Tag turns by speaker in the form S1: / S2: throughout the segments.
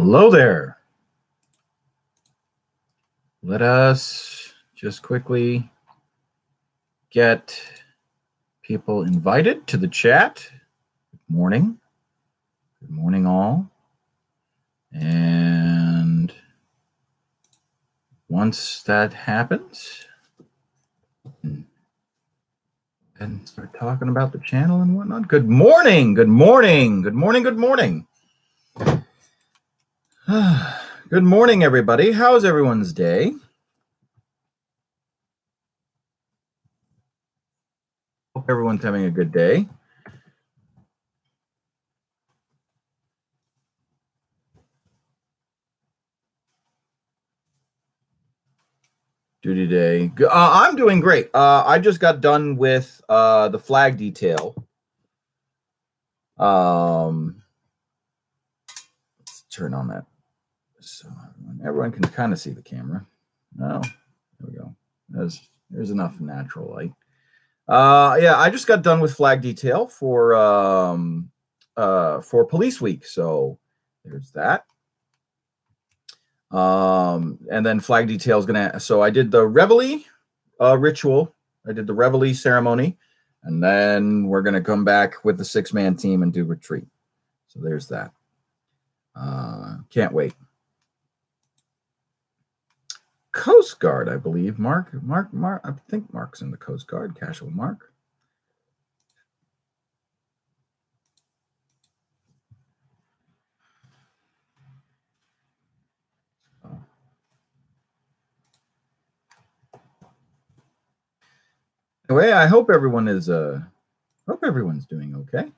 S1: Hello there. Let us just quickly get people invited to the chat. Good morning. Good morning, all. And once that happens, and start talking about the channel and whatnot. Good morning. Good morning. Good morning. Good morning. Good morning, everybody. How's everyone's day? Hope everyone's having a good day. Duty day. I'm doing great. I just got done with the flag detail. Let's turn on that so everyone can kind of see the camera. Oh, there we go. There's enough natural light. Yeah, I just got done with flag detail for Police Week, so there's that. And then flag detail is gonna. So I did the Reveille ritual. I did the Reveille ceremony, and then we're gonna come back with the 6-man team and do retreat. So there's that. Can't wait. Coast Guard, I believe. Mark. I think Mark's in the Coast Guard. Casual Mark. Anyway, I hope everyone is hope everyone's doing okay.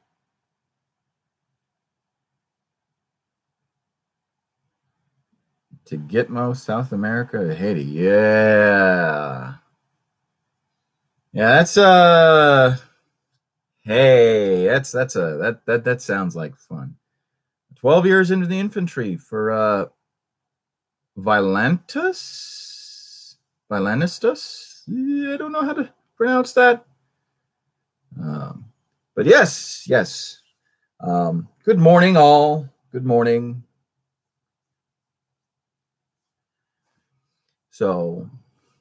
S1: To Gitmo, South America, Haiti. Yeah. Yeah, that's hey, that sounds like fun. 12 years into the infantry for Violentus? Yeah, I don't know how to pronounce that. But yes. Good morning, all. Good morning. So,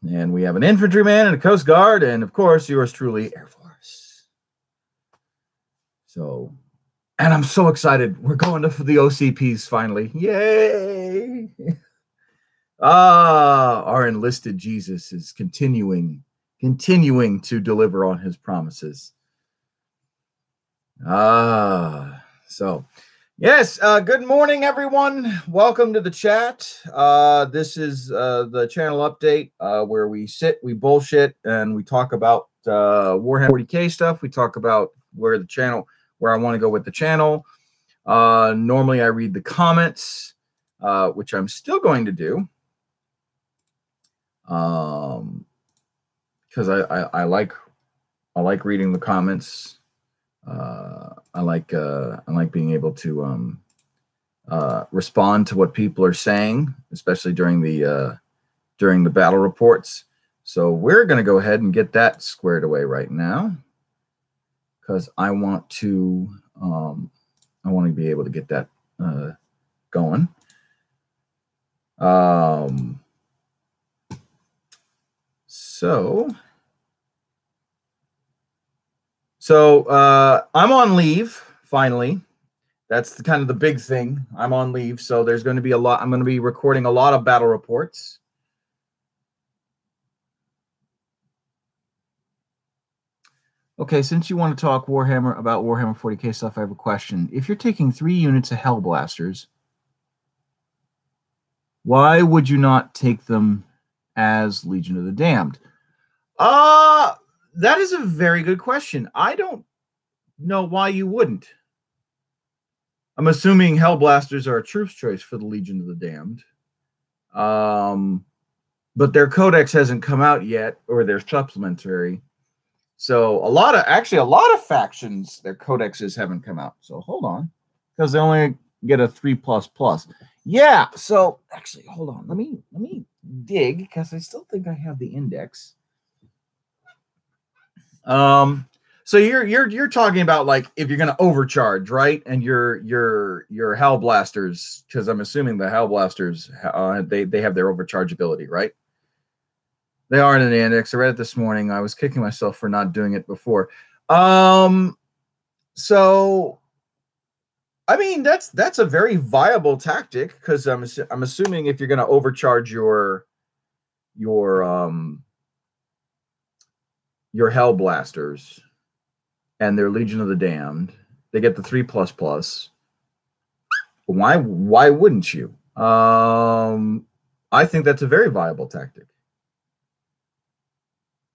S1: and we have an infantryman and a Coast Guard, and of course, yours truly, Air Force. So, and I'm so excited. We're going to the OCPs finally. Yay! Our enlisted Jesus is continuing to deliver on his promises. So yes, good morning, everyone. Welcome to the chat. This is the channel update where we sit, we bullshit, and we talk about Warhammer 40K stuff. We talk about where I want to go with the channel. Normally I read the comments, which I'm still going to do. Because I like reading the comments. I like being able to respond to what people are saying, especially during the battle reports. So we're going to go ahead and get that squared away right now, because I want to be able to get that going. So I'm on leave finally. That's kind of the big thing. I'm on leave, so there's going to be a lot. I'm going to be recording a lot of battle reports. Okay, since you want to talk about Warhammer 40K stuff, I have a question. If you're taking 3 units of Hellblasters, why would you not take them as Legion of the Damned? That is a very good question. I don't know why you wouldn't. I'm assuming Hellblasters are a troops choice for the Legion of the Damned. But their codex hasn't come out yet, or their supplementary. So a lot of factions, their codexes haven't come out. So hold on, because they only get a 3++. Yeah. So actually, hold on. Let me dig, because I still think I have the index. So you're talking about like if you're going to overcharge, right? And your Hell Blasters, because I'm assuming the Hell Blasters they have their overchargeability, right? They are in an index. I read it this morning. I was kicking myself for not doing it before. So I mean that's a very viable tactic because I'm assuming if you're going to overcharge your Hell Blasters and their Legion of the Damned, they get the 3++. Why wouldn't you? I think that's a very viable tactic.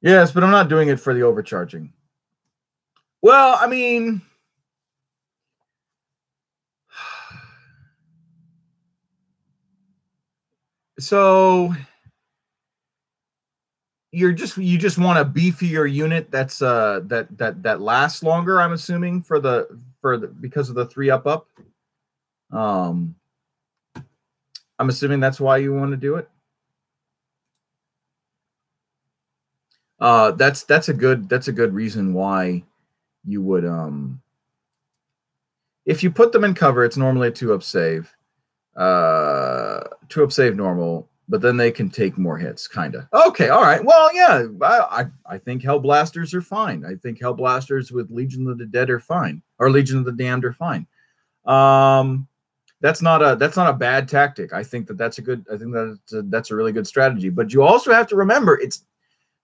S1: Yes, but I'm not doing it for the overcharging. Well, I mean, so you just want a beefier unit that's that lasts longer. I'm assuming for the because of the 3++. I'm assuming that's why you want to do it. That's a good reason why you would if you put them in cover, it's normally a 2-up save. 2-up save normal, but then they can take more hits, kind of. Okay, all right. Well, yeah, I think Hell Blasters are fine. I think Hell Blasters with Legion of the Dead are fine, or Legion of the Damned are fine. That's not a bad tactic. I think that's a really good strategy. But you also have to remember, it's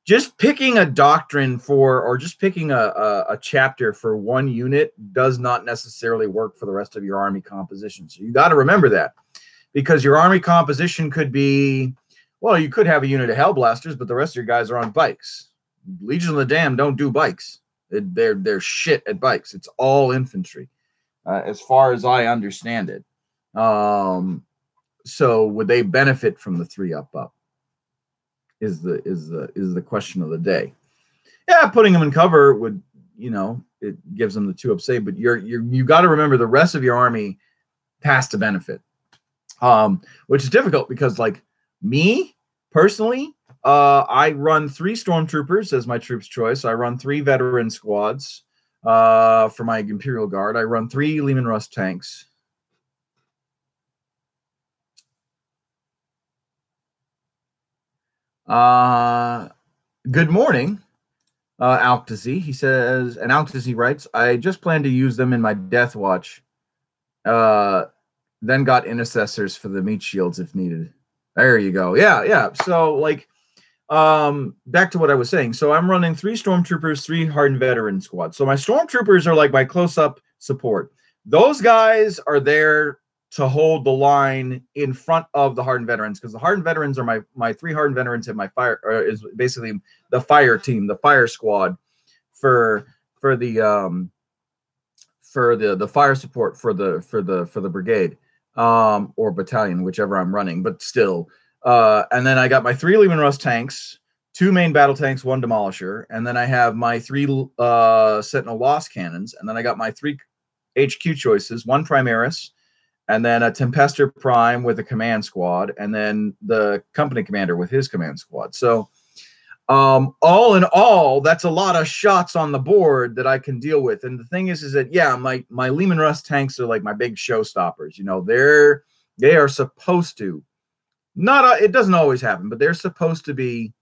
S1: just picking a doctrine or just picking a chapter for one unit does not necessarily work for the rest of your army composition. So you got to remember that, because your army composition could be, well, you could have a unit of Hell Blasters, but the rest of your guys are on bikes. Legion of the Damned don't do bikes. They're shit at bikes. It's all infantry, as far as I understand it. So would they benefit from the 3++? Is the question of the day. Yeah, putting them in cover would, it gives them the 2-up save, but you got to remember the rest of your army has to benefit, which is difficult because, like me personally, I run 3 stormtroopers as my troops choice. I run 3 veteran squads for my Imperial Guard. I run 3 Leman Russ tanks. Good morning, Alctazy. He says, and Alctazy writes, I just plan to use them in my Death Watch. Then got intercessors for the meat shields if needed. There you go. Yeah. So, like, back to what I was saying. So I'm running 3 stormtroopers, 3 hardened veteran squads. So my stormtroopers are like my close-up support. Those guys are there to hold the line in front of the hardened veterans, because the hardened veterans are my 3 hardened veterans and my fire is basically the fire team, the fire squad for the fire support for the brigade or battalion, whichever I'm running, but still. And then I got my 3 Leman Russ tanks, 2 main battle tanks, 1 demolisher, and then I have my 3 Sentinel Lost cannons, and then I got my 3 HQ choices, 1 Primaris, and then a Tempester Prime with a command squad, and then the company commander with his command squad. So all in all, that's a lot of shots on the board that I can deal with. And the thing is that, yeah, my Leman Russ tanks are like my big showstoppers. They are supposed to, it doesn't always happen, but they're supposed to be.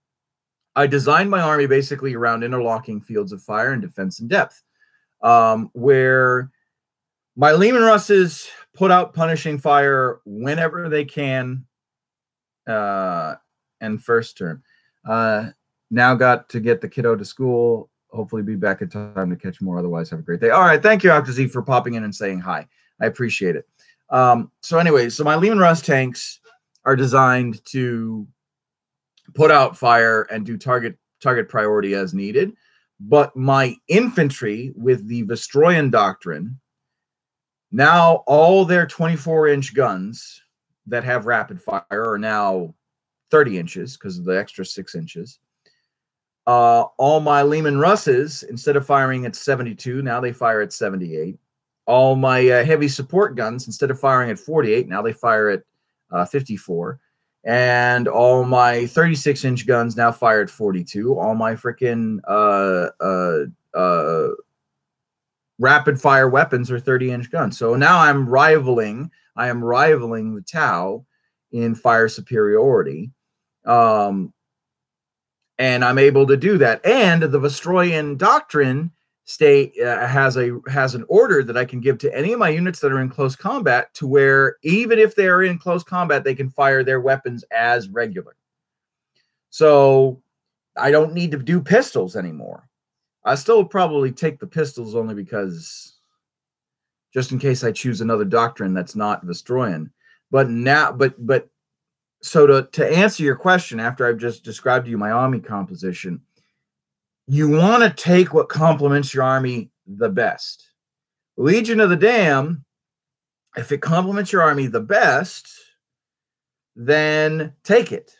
S1: I designed my army basically around interlocking fields of fire and defense in depth, where my Leman Russes put out punishing fire whenever they can, and first turn. Now got to get the kiddo to school. Hopefully be back in time to catch more. Otherwise, have a great day. All right. Thank you, Octazy, for popping in and saying hi. I appreciate it. So anyway, so my Leman Russ tanks are designed to put out fire and do target priority as needed. But my infantry with the Vestroyan doctrine, now all their 24-inch guns that have rapid fire are now 30 inches because of the extra 6 inches. All my Leman Russes, instead of firing at 72, now they fire at 78. All my heavy support guns, instead of firing at 48, now they fire at 54. And all my 36-inch guns now fire at 42. All my freaking rapid fire weapons or 30-inch guns. So now I am rivaling the Tau in fire superiority. And I'm able to do that. And the Vestroyan doctrine has an order that I can give to any of my units that are in close combat, to where even if they're in close combat, they can fire their weapons as regular. So I don't need to do pistols anymore. I still probably take the pistols only because, just in case I choose another doctrine that's not Vestroyan. But so to answer your question, after I've just described to you my army composition, you want to take what complements your army the best. Legion of the Damned, if it complements your army the best, then take it.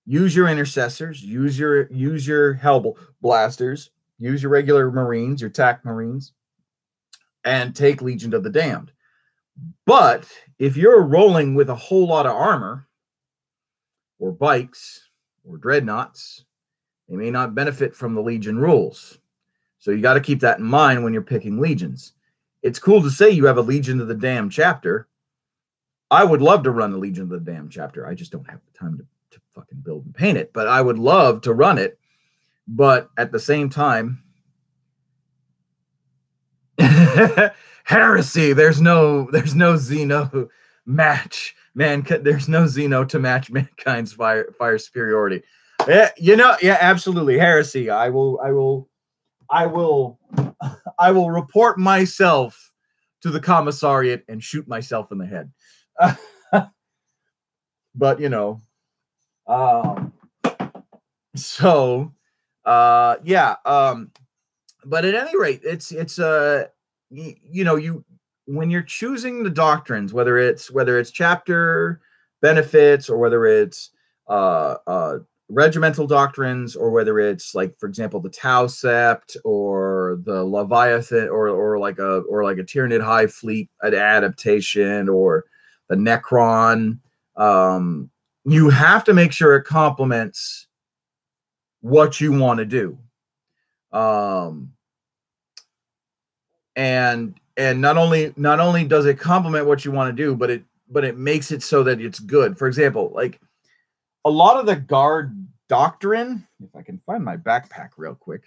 S1: Use your intercessors, use your hell blasters, use your regular Marines, your TAC Marines, and take Legion of the Damned. But if you're rolling with a whole lot of armor, or bikes, or dreadnoughts, they may not benefit from the Legion rules. So you got to keep that in mind when you're picking legions. It's cool to say you have a Legion of the Damned chapter. I would love to run a Legion of the Damned chapter. I just don't have the time to fucking build and paint it. But I would love to run it. But at the same time, heresy. There's no Xeno match. There's no Xeno to match mankind's fire superiority. Yeah, absolutely. Heresy. I will report myself to the commissariat and shoot myself in the head. But but at any rate, it's when you're choosing the doctrines, whether it's chapter benefits, or whether it's regimental doctrines, or whether it's, like, for example, the Tau Sept or the Leviathan, or like a Tyranid High Fleet adaptation, or the Necron, you have to make sure it complements what you want to do. And not only does it complement what you want to do, but it makes it so that it's good. For example, like a lot of the guard doctrine, if I can find my backpack real quick,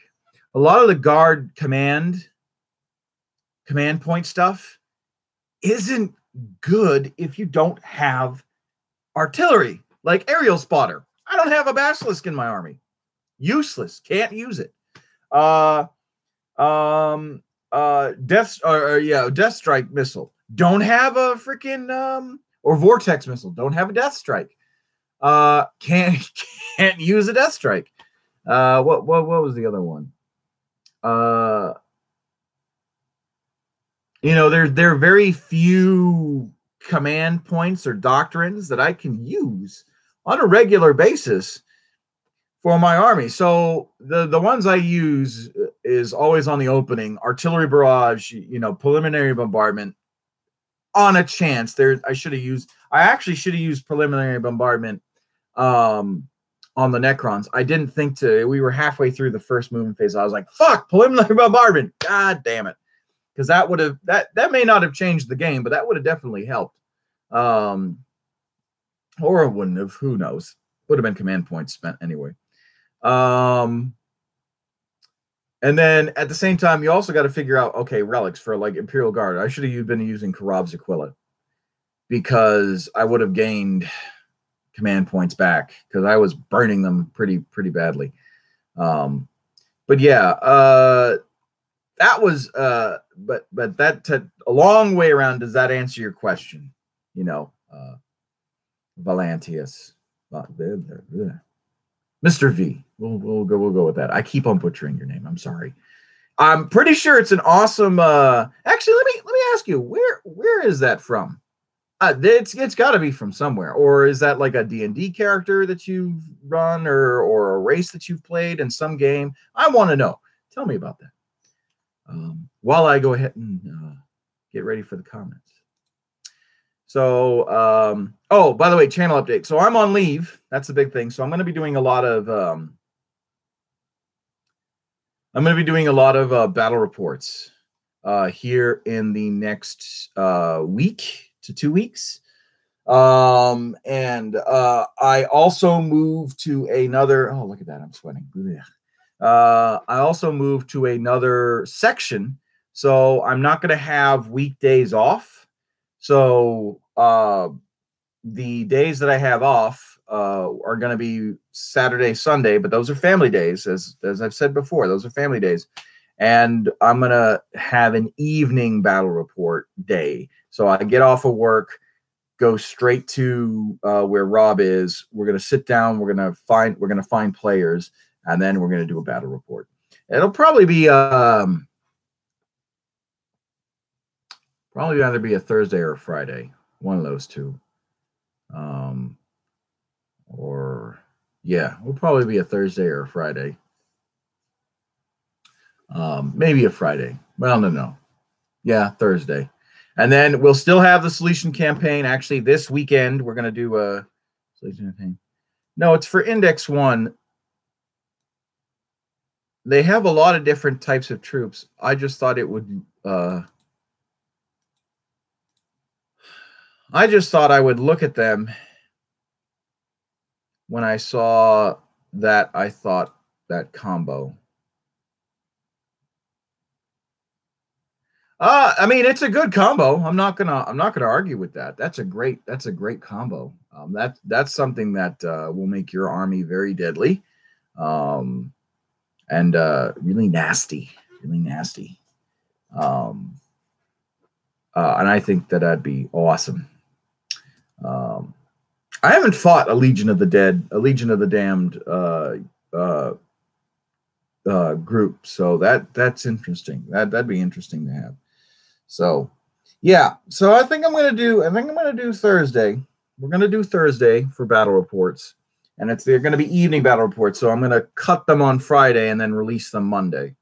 S1: a lot of the guard command point stuff isn't good if you don't have artillery, like aerial spotter. I don't have a basilisk in my army. Useless. Can't use it. Death strike missile. Don't have a freaking or vortex missile. Don't have a death strike. Can't use a death strike. What was the other one? There are very few command points or doctrines that I can use on a regular basis for my army. So the ones I use is always on the opening: artillery barrage, preliminary bombardment. On a chance, I actually should have used preliminary bombardment on the Necrons. I didn't think to. We were halfway through the first movement phase. I was like, "Fuck, preliminary bombardment! God damn it!" Because that may not have changed the game, but that would have definitely helped. Or it wouldn't have. Who knows? Would have been command points spent anyway. And then at the same time, you also got to figure out, okay, relics for like Imperial Guard. I should have been using Karav's Aquila, because I would have gained command points back, because I was burning them pretty badly. But yeah, that was but that a long way around. Does that answer your question? Valantius, Mr. V. We'll go with that. I keep on butchering your name. I'm sorry. I'm pretty sure it's an awesome. Actually, let me ask you, where is that from? It's got to be from somewhere, or is that like a D&D character that you've run, or a race that you've played in some game? I want to know. Tell me about that. While I go ahead and get ready for the comments. So, by the way, channel update. So I'm on leave. That's the big thing. So I'm going to be doing a lot of I'm going to be doing a lot of battle reports here in the next week to 2 weeks. And I also moved to another. Oh, look at that! I'm sweating. I also moved to another section, so I'm not going to have weekdays off. So the days that I have off are going to be Saturday, Sunday, but those are family days, as I've said before. Those are family days, and I'm going to have an evening battle report day. So I get off of work, go straight to where Rob is. We're going to sit down. We're going to find players, and then we're going to do a battle report. It'll probably be either be a Thursday or a Friday, one of those two. It'll probably be a Thursday or a Friday. Maybe a Friday. Well, no. Yeah, Thursday. And then we'll still have the solution campaign. Actually, this weekend, we're going to do a solution campaign. No, it's for Index 1. They have a lot of different types of troops. I just thought it would... I just thought I would look at them when I saw that. I thought that combo. I mean, it's a good combo. I'm not gonna argue with that. That's a great combo. That's something that will make your army very deadly, and really nasty, And I think that'd be awesome. I haven't fought a Legion of the Dead, a Legion of the Damned group, so that's interesting. That'd be interesting to have. So, yeah. So I think I'm gonna do Thursday. We're gonna do Thursday for battle reports, and they're gonna be evening battle reports. So I'm gonna cut them on Friday and then release them Monday.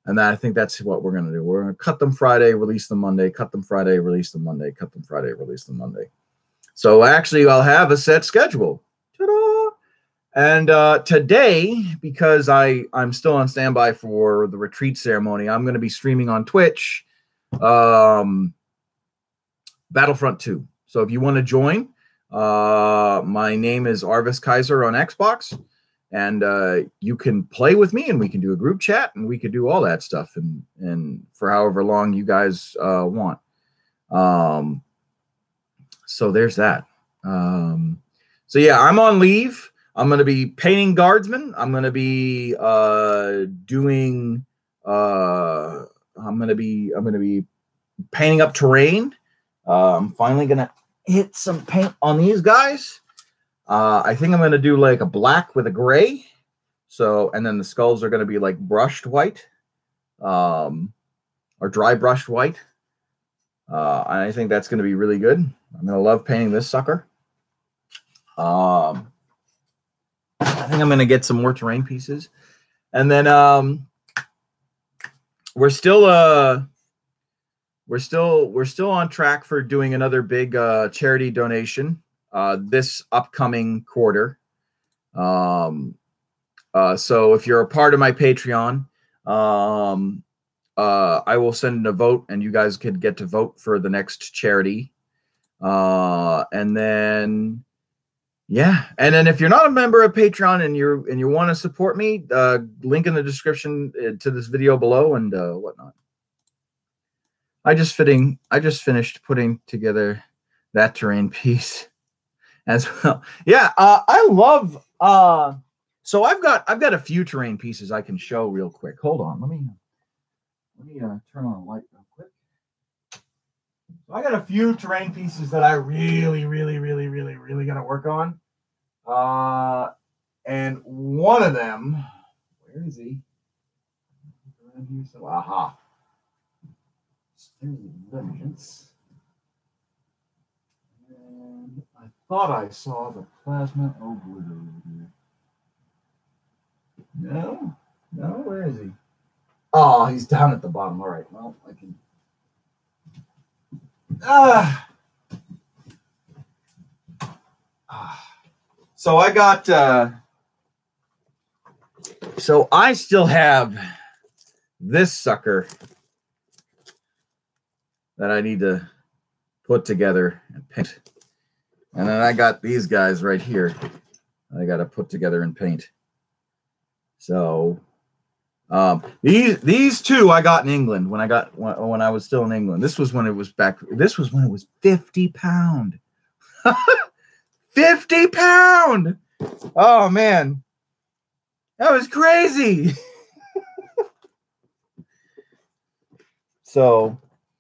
S1: And I think that's what we're gonna do. We're gonna cut them Friday, release them Monday. Cut them Friday, release them Monday. Cut them Friday, release them Monday. So actually, I'll have a set schedule. Ta-da! And today, because I'm still on standby for the retreat ceremony, I'm going to be streaming on Twitch Battlefront 2. So if you want to join, my name is Arvis Kaiser on Xbox, and you can play with me, and we can do a group chat, and we could do all that stuff, and for however long you guys want. So there's that. So yeah, I'm on leave. I'm going to be painting guardsmen. I'm going to be doing. I'm going to be painting up terrain. I'm finally going to hit some paint on these guys. I think I'm going to do like a black with a gray. So, and then the skulls are going to be like brushed white, or dry brushed white. I think that's going to be really good. I'm going to love painting this sucker. I think I'm going to get some more terrain pieces. And then we're still on track for doing another big charity donation this upcoming quarter. So if you're a part of my Patreon, I will send a vote, and you guys could get to vote for the next charity. And then, yeah. And then if you're not a member of Patreon and you want to support me, link in the description to this video below and whatnot. I just finished putting together that terrain piece as well. Yeah. I love, so I've got a few terrain pieces I can show real quick. Hold on. Let me turn on a light real quick. So I got a few terrain pieces that I really got to work on. And one of them, where is he? So, aha. There's the vengeance. And I thought I saw the plasma obliterator here. No, where is he? Oh, he's down at the bottom. All right. Well, I can. So I got. So I still have this sucker that I need to put together and paint. And then I got these guys right here I got to put together and paint. So these two I got in England when I was still in England. This was when it was back. This was when it was 50 pound. 50 pound. Oh man, that was crazy. So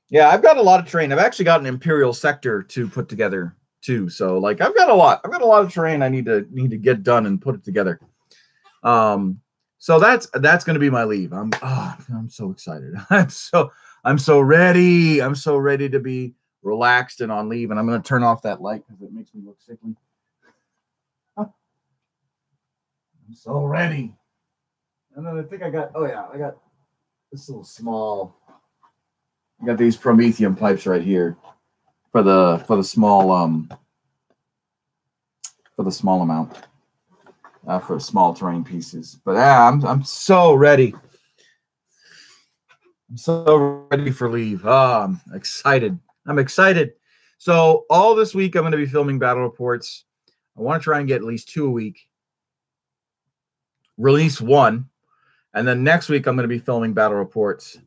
S1: yeah, I've got a lot of terrain. I've actually got an Imperial sector to put together too. So like I've got a lot of terrain I need to get done and put it together. So that's going to be my leave. I'm so excited. I'm so ready. I'm so ready to be relaxed and on leave. And I'm going to turn off that light because it makes me look sickly. I'm so ready. And then I think I got this little small. I got these Prometheum pipes right here for the small amount. For small terrain pieces, but I'm so ready. I'm so ready for leave. I'm excited. So all this week I'm going to be filming battle reports. I want to try and get at least 2 a week. Release 1, and then next week I'm going to be filming battle reports,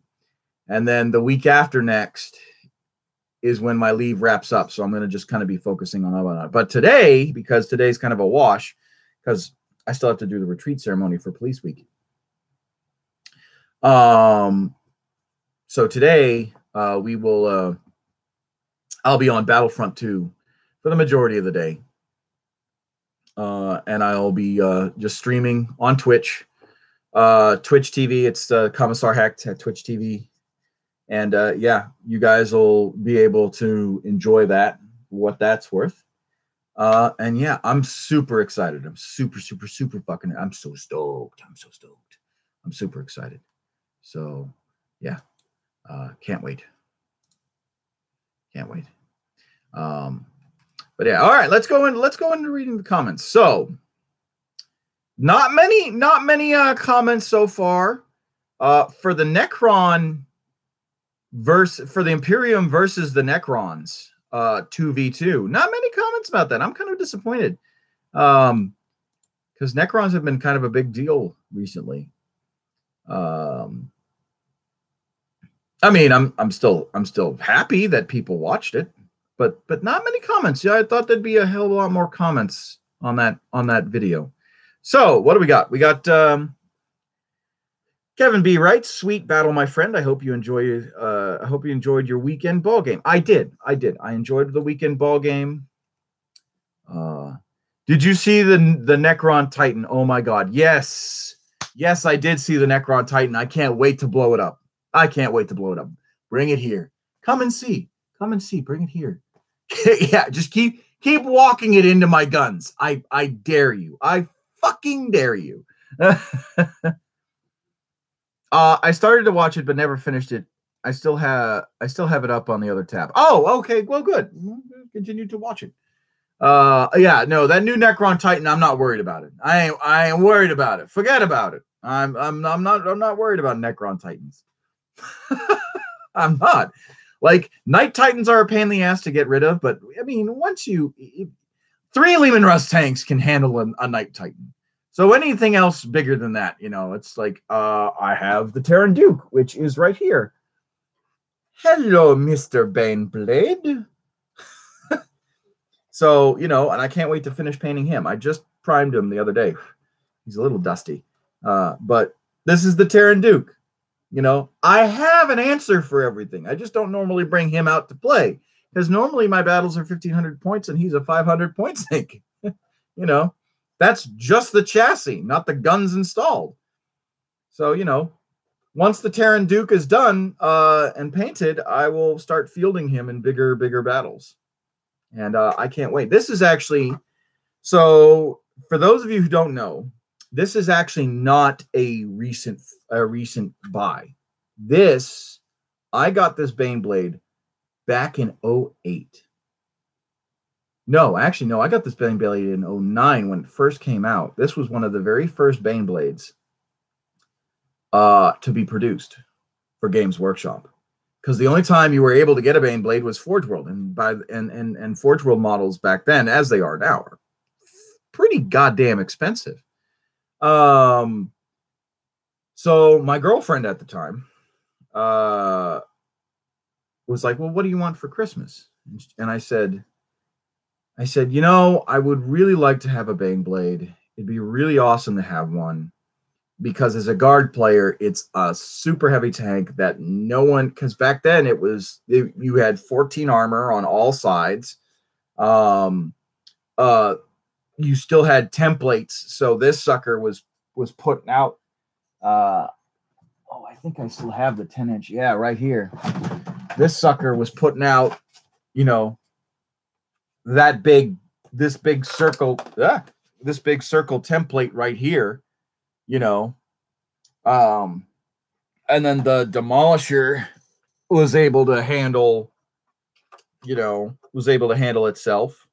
S1: and then the week after next is when my leave wraps up. So I'm going to just kind of be focusing on that. But today, because today's kind of a wash, because I still have to do the retreat ceremony for Police Week. So today I'll be on Battlefront 2 for the majority of the day. And I'll be just streaming on Twitch. Twitch TV, it's Commissar Hecht at Twitch TV. And yeah, you guys will be able to enjoy that, what that's worth. And yeah, I'm super excited. I'm super fucking, I'm so stoked. I'm super excited. So yeah, can't wait. But yeah, all right, let's go into reading the comments. So not many comments so far. For the Necron for the Imperium versus the Necrons. 2v2. Not many comments about that. I'm kind of disappointed. Because Necrons have been kind of a big deal recently. I mean, I'm still happy that people watched it, but not many comments. Yeah, I thought there'd be a hell of a lot more comments on that video. So what do we got? We got Kevin B writes, "Sweet battle, my friend. I hope you enjoyed. I hope you enjoyed your weekend ball game." I did. I enjoyed the weekend ball game. Did you see the Necron Titan? Oh my God! Yes, I did see the Necron Titan. I can't wait to blow it up. Bring it here. Come and see. Bring it here. Yeah, just keep walking it into my guns. I dare you. I fucking dare you. I started to watch it, but never finished it. I still have it up on the other tab. Oh, okay. Well, good. Continue to watch it. Yeah, no, that new Necron Titan, I'm not worried about it. I ain't worried about it. Forget about it. I'm not worried about Necron Titans. I'm not. Like, Night Titans are a pain in the ass to get rid of, but I mean, once 3 Leman Russ tanks can handle a Night Titan. So anything else bigger than that, it's like, I have the Terran Duke, which is right here. Hello, Mr. Baneblade. So, and I can't wait to finish painting him. I just primed him the other day. He's a little dusty. But this is the Terran Duke. I have an answer for everything. I just don't normally bring him out to play. Because normally my battles are 1,500 points and he's a 500 point sink. That's just the chassis, not the guns installed. So, once the Terran Duke is done and painted, I will start fielding him in bigger battles. And I can't wait. This is actually, so for those of you who don't know, this is actually not a recent buy. I got this Baneblade back in 2008. No, I got this Baneblade in 2009 when it first came out. This was one of the very first Baneblades to be produced. for Games Workshop, because the only time you were able to get a Baneblade was Forge World, and Forge World models back then, as they are now, are pretty goddamn expensive. So my girlfriend at the time was like, well, what do you want for Christmas? And I said, you know, I would really like to have a Baneblade. It'd be really awesome to have one, because as a guard player, it's a super heavy tank that no one, because back then you had 14 armor on all sides. You still had templates, so this sucker was putting out. I think I still have the 10-inch. Yeah, right here. This sucker was putting out, you know, this big circle template right here, you know. And then the Demolisher was able to handle itself.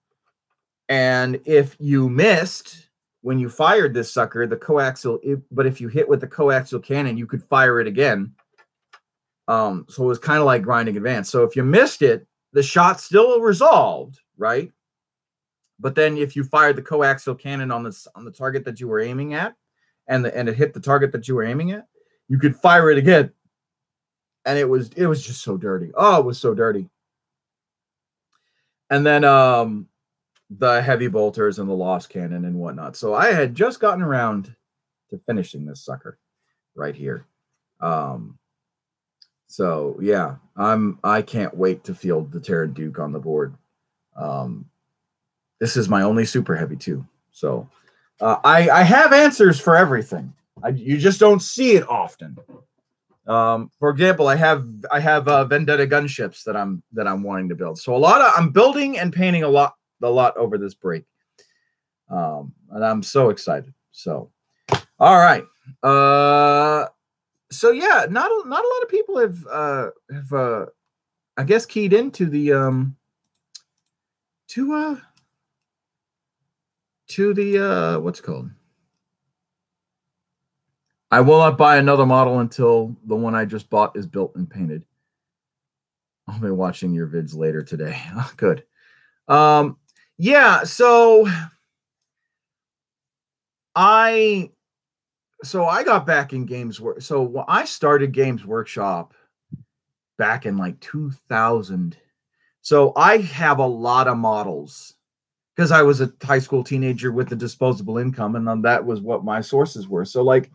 S1: And if you missed when you fired this sucker, the coaxial, but if you hit with the coaxial cannon, you could fire it again. So it was kind of like grinding advance. So if you missed it, the shot still resolved, right? But then if you fired the coaxial cannon on the target that you were aiming at, and it hit the target that you were aiming at, you could fire it again. And it was just so dirty. Oh, it was so dirty. And then the heavy bolters and the lost cannon and whatnot. So I had just gotten around to finishing this sucker right here. So yeah, I can't wait to field the Terran Duke on the board. This is my only super heavy too. So I have answers for everything. You just don't see it often. For example, I have Vendetta gunships that I'm wanting to build. So I'm building and painting a lot over this break. And I'm so excited. So, all right. So yeah, not a lot of people have I guess keyed into the what's it called? I will not buy another model until the one I just bought is built and painted. I'll be watching your vids later today. Oh, good. Yeah, so I got back in Games Workshop. So I started Games Workshop back in like 2000. So I have a lot of models because I was a high school teenager with a disposable income, and that was what my sources were. So like,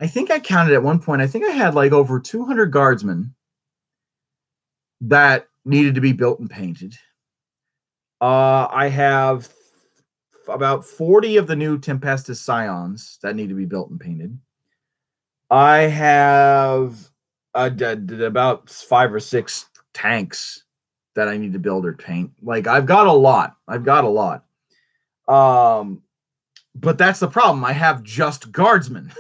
S1: I think I counted at one point, I think I had like over 200 guardsmen that needed to be built and painted. I have about 40 of the new Tempestus Scions that need to be built and painted. I have about 5 or 6 tanks that I need to build or paint. Like I've got a lot. But that's the problem. I have just guardsmen.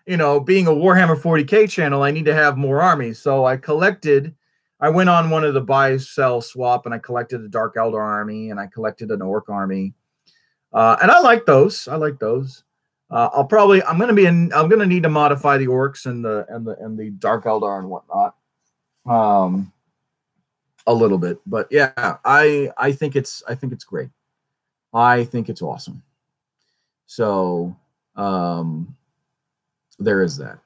S1: You know, being a Warhammer 40K channel, I need to have more armies. So I went on one of the buy, sell, swap, and I collected a Dark Eldar army, and I collected an Orc army. And I like those. I'm gonna need to modify the Orcs and the Dark Eldar and whatnot. A little bit. But yeah, I think it's great. I think it's awesome. So there is that.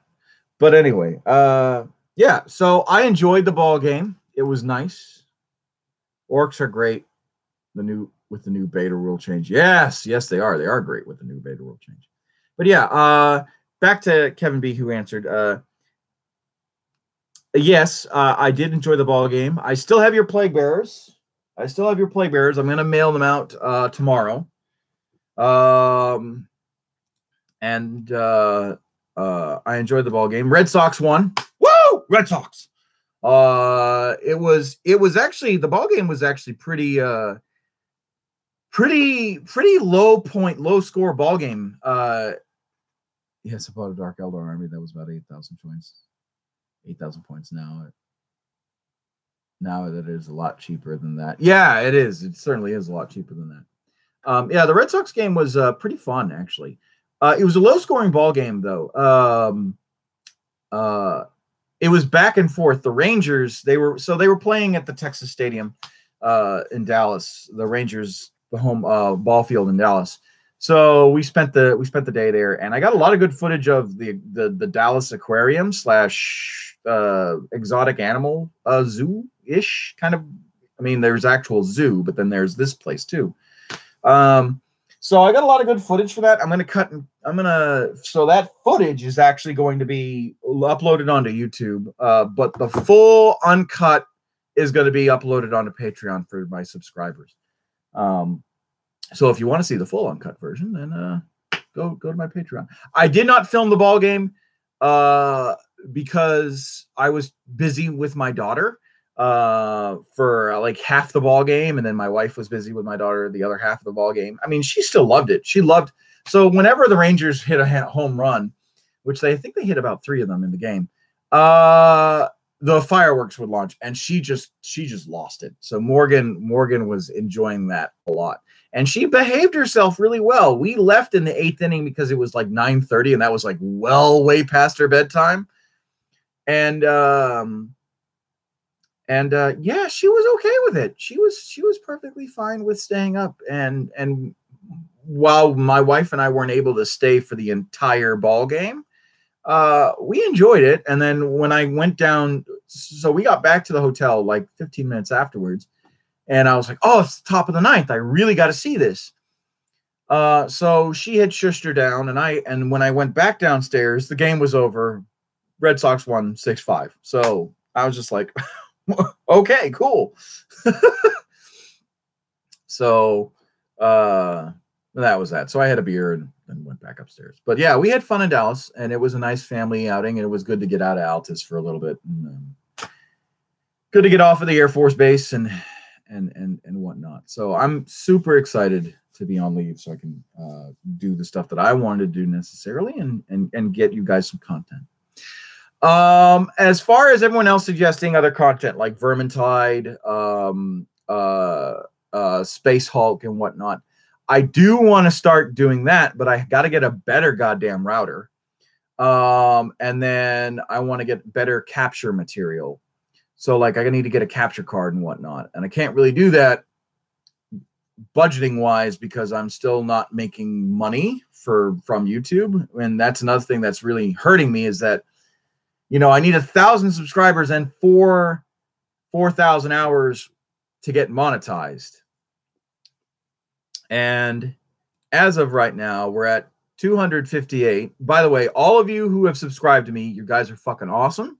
S1: But anyway, yeah, so I enjoyed the ball game. It was nice. Orcs are great. With the new beta rule change. Yes, they are. They are great with the new beta rule change. But yeah, back to Kevin B, who answered. Yes, I did enjoy the ball game. I still have your Plague Bearers. I'm going to mail them out tomorrow. And I enjoyed the ball game. Red Sox won. Woo! Red Sox. It was actually, the ball game was actually pretty low score ball game. Yes, about a Dark Eldar army that was about 8,000 points. 8,000 points now. Now that is a lot cheaper than that. Yeah, it is. It certainly is a lot cheaper than that. Yeah, the Red Sox game was pretty fun, actually. It was a low-scoring ball game, though. it was back and forth. The Rangers, they were playing at the Texas Stadium in Dallas. The Rangers, the home ball field in Dallas. So we spent the day there, and I got a lot of good footage of the Dallas Aquarium / exotic animal zoo ish kind of. I mean, there's actual zoo, but then there's this place too. So I got a lot of good footage for that. So that footage is actually going to be uploaded onto YouTube, but the full uncut is going to be uploaded onto Patreon for my subscribers. So if you want to see the full uncut version, then go to my Patreon. I did not film the ball game because I was busy with my daughter for like half the ball game, and then my wife was busy with my daughter the other half of the ball game. I mean, she still loved it. So whenever the Rangers hit a home run, which I think they hit about 3 of them in the game, the fireworks would launch, and she just lost it. So Morgan was enjoying that a lot, and she behaved herself really well. We left in the 8th inning because it was like 9:30, and that was like well way past her bedtime. And yeah, she was okay with it. She was perfectly fine with staying up. And while my wife and I weren't able to stay for the entire ball game, we enjoyed it. And then when I went down, so we got back to the hotel like 15 minutes afterwards, and I was like, oh, it's the top of the 9th. I really got to see this. So she had shushed her down, and when I went back downstairs, the game was over. Red Sox won 6-5. So I was just like, okay, cool. So that was that. So I had a beer and went back upstairs. But yeah, we had fun in Dallas, and it was a nice family outing, and it was good to get out of Altus for a little bit, and good to get off of the Air Force Base and whatnot. So I'm super excited to be on leave so I can do the stuff that I wanted to do necessarily and get you guys some content. As far as everyone else suggesting other content like Vermintide, Space Hulk and whatnot, I do want to start doing that, but I got to get a better goddamn router. And then I want to get better capture material. So like I need to get a capture card and whatnot. And I can't really do that budgeting wise because I'm still not making money from YouTube. And that's another thing that's really hurting me is that, you know, I need 1,000 subscribers and 4,000 hours to get monetized. And as of right now, we're at 258. By the way, all of you who have subscribed to me, you guys are fucking awesome.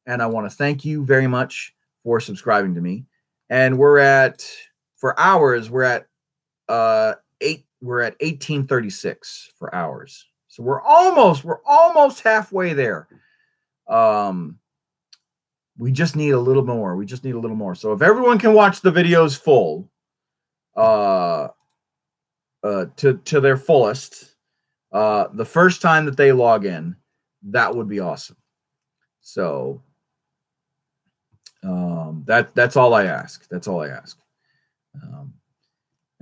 S1: And I want to thank you very much for subscribing to me. And we're at 1836 for hours. So we're almost halfway there. We just need a little more. So if everyone can watch the videos full, to their fullest, the first time that they log in, that would be awesome. So, that's all I ask.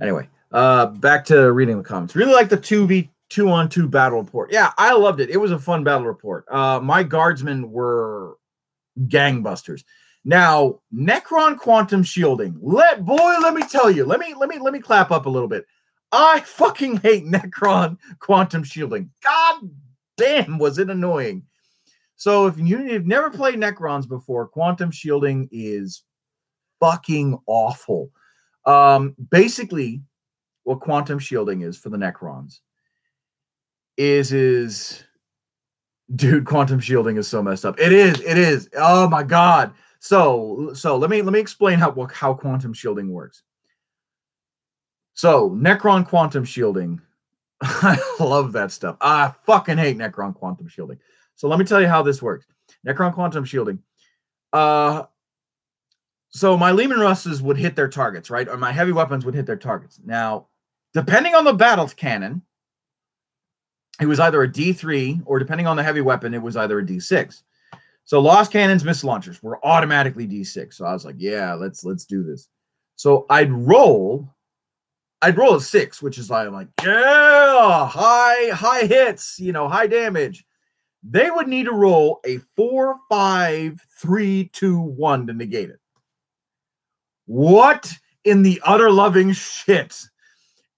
S1: Anyway, back to reading the comments. Really like the 2v2-on-2 battle report. Yeah, I loved it. It was a fun battle report. My guardsmen were gangbusters. Now, Necron quantum shielding. Let me tell you. Let me clap up a little bit. I fucking hate Necron quantum shielding. God damn, was it annoying. So if you've never played Necrons before, quantum shielding is fucking awful. Basically, what quantum shielding is for the Necrons is dude, quantum shielding is so messed up. It is. Oh my god. So let me explain how quantum shielding works. So Necron quantum shielding, I love that stuff. I fucking hate Necron quantum shielding. So let me tell you how this works. Necron quantum shielding. So my Leman Russes would hit their targets, right? Or my heavy weapons would hit their targets. Now, depending on the battle cannon, it was either a D3 or depending on the heavy weapon, it was either a D6. So lost cannons, missile launchers were automatically D6. So I was like, yeah, let's do this. So I'd roll a 6, which is like, yeah, high hits, high damage. they would need to roll a 4, 5, 3, 2, 1 to negate it. What in the utter loving shit?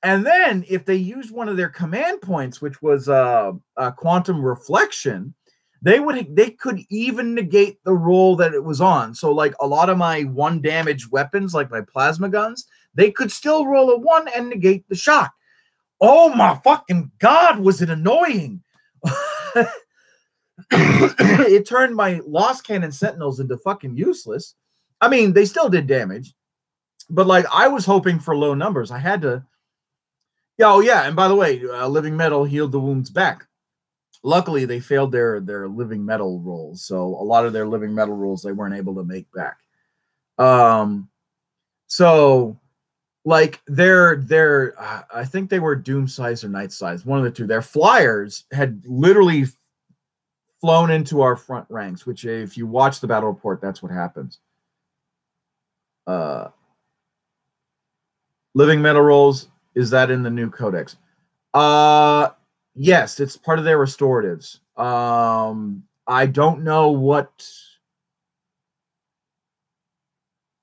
S1: And then if they used one of their command points, which was quantum reflection, they could even negate the roll that it was on. So like a lot of my 1 damage weapons, like my plasma guns, they could still roll a 1 and negate the shot. Oh my fucking God, was it annoying? It turned my Lost Cannon Sentinels into fucking useless. I mean, they still did damage, but like I was hoping for low numbers. I had to. Yeah, oh yeah, and by the way, Living Metal healed the wounds back. Luckily, they failed their Living Metal rolls, so a lot of their Living Metal rolls they weren't able to make back. So like their I think they were Doom Size or Night Size, one of the two. Their flyers had literally flown into our front ranks, which if you watch the battle report, that's what happens. Living Metal rolls. Is that in the new codex? Yes, it's part of their restoratives. I don't know what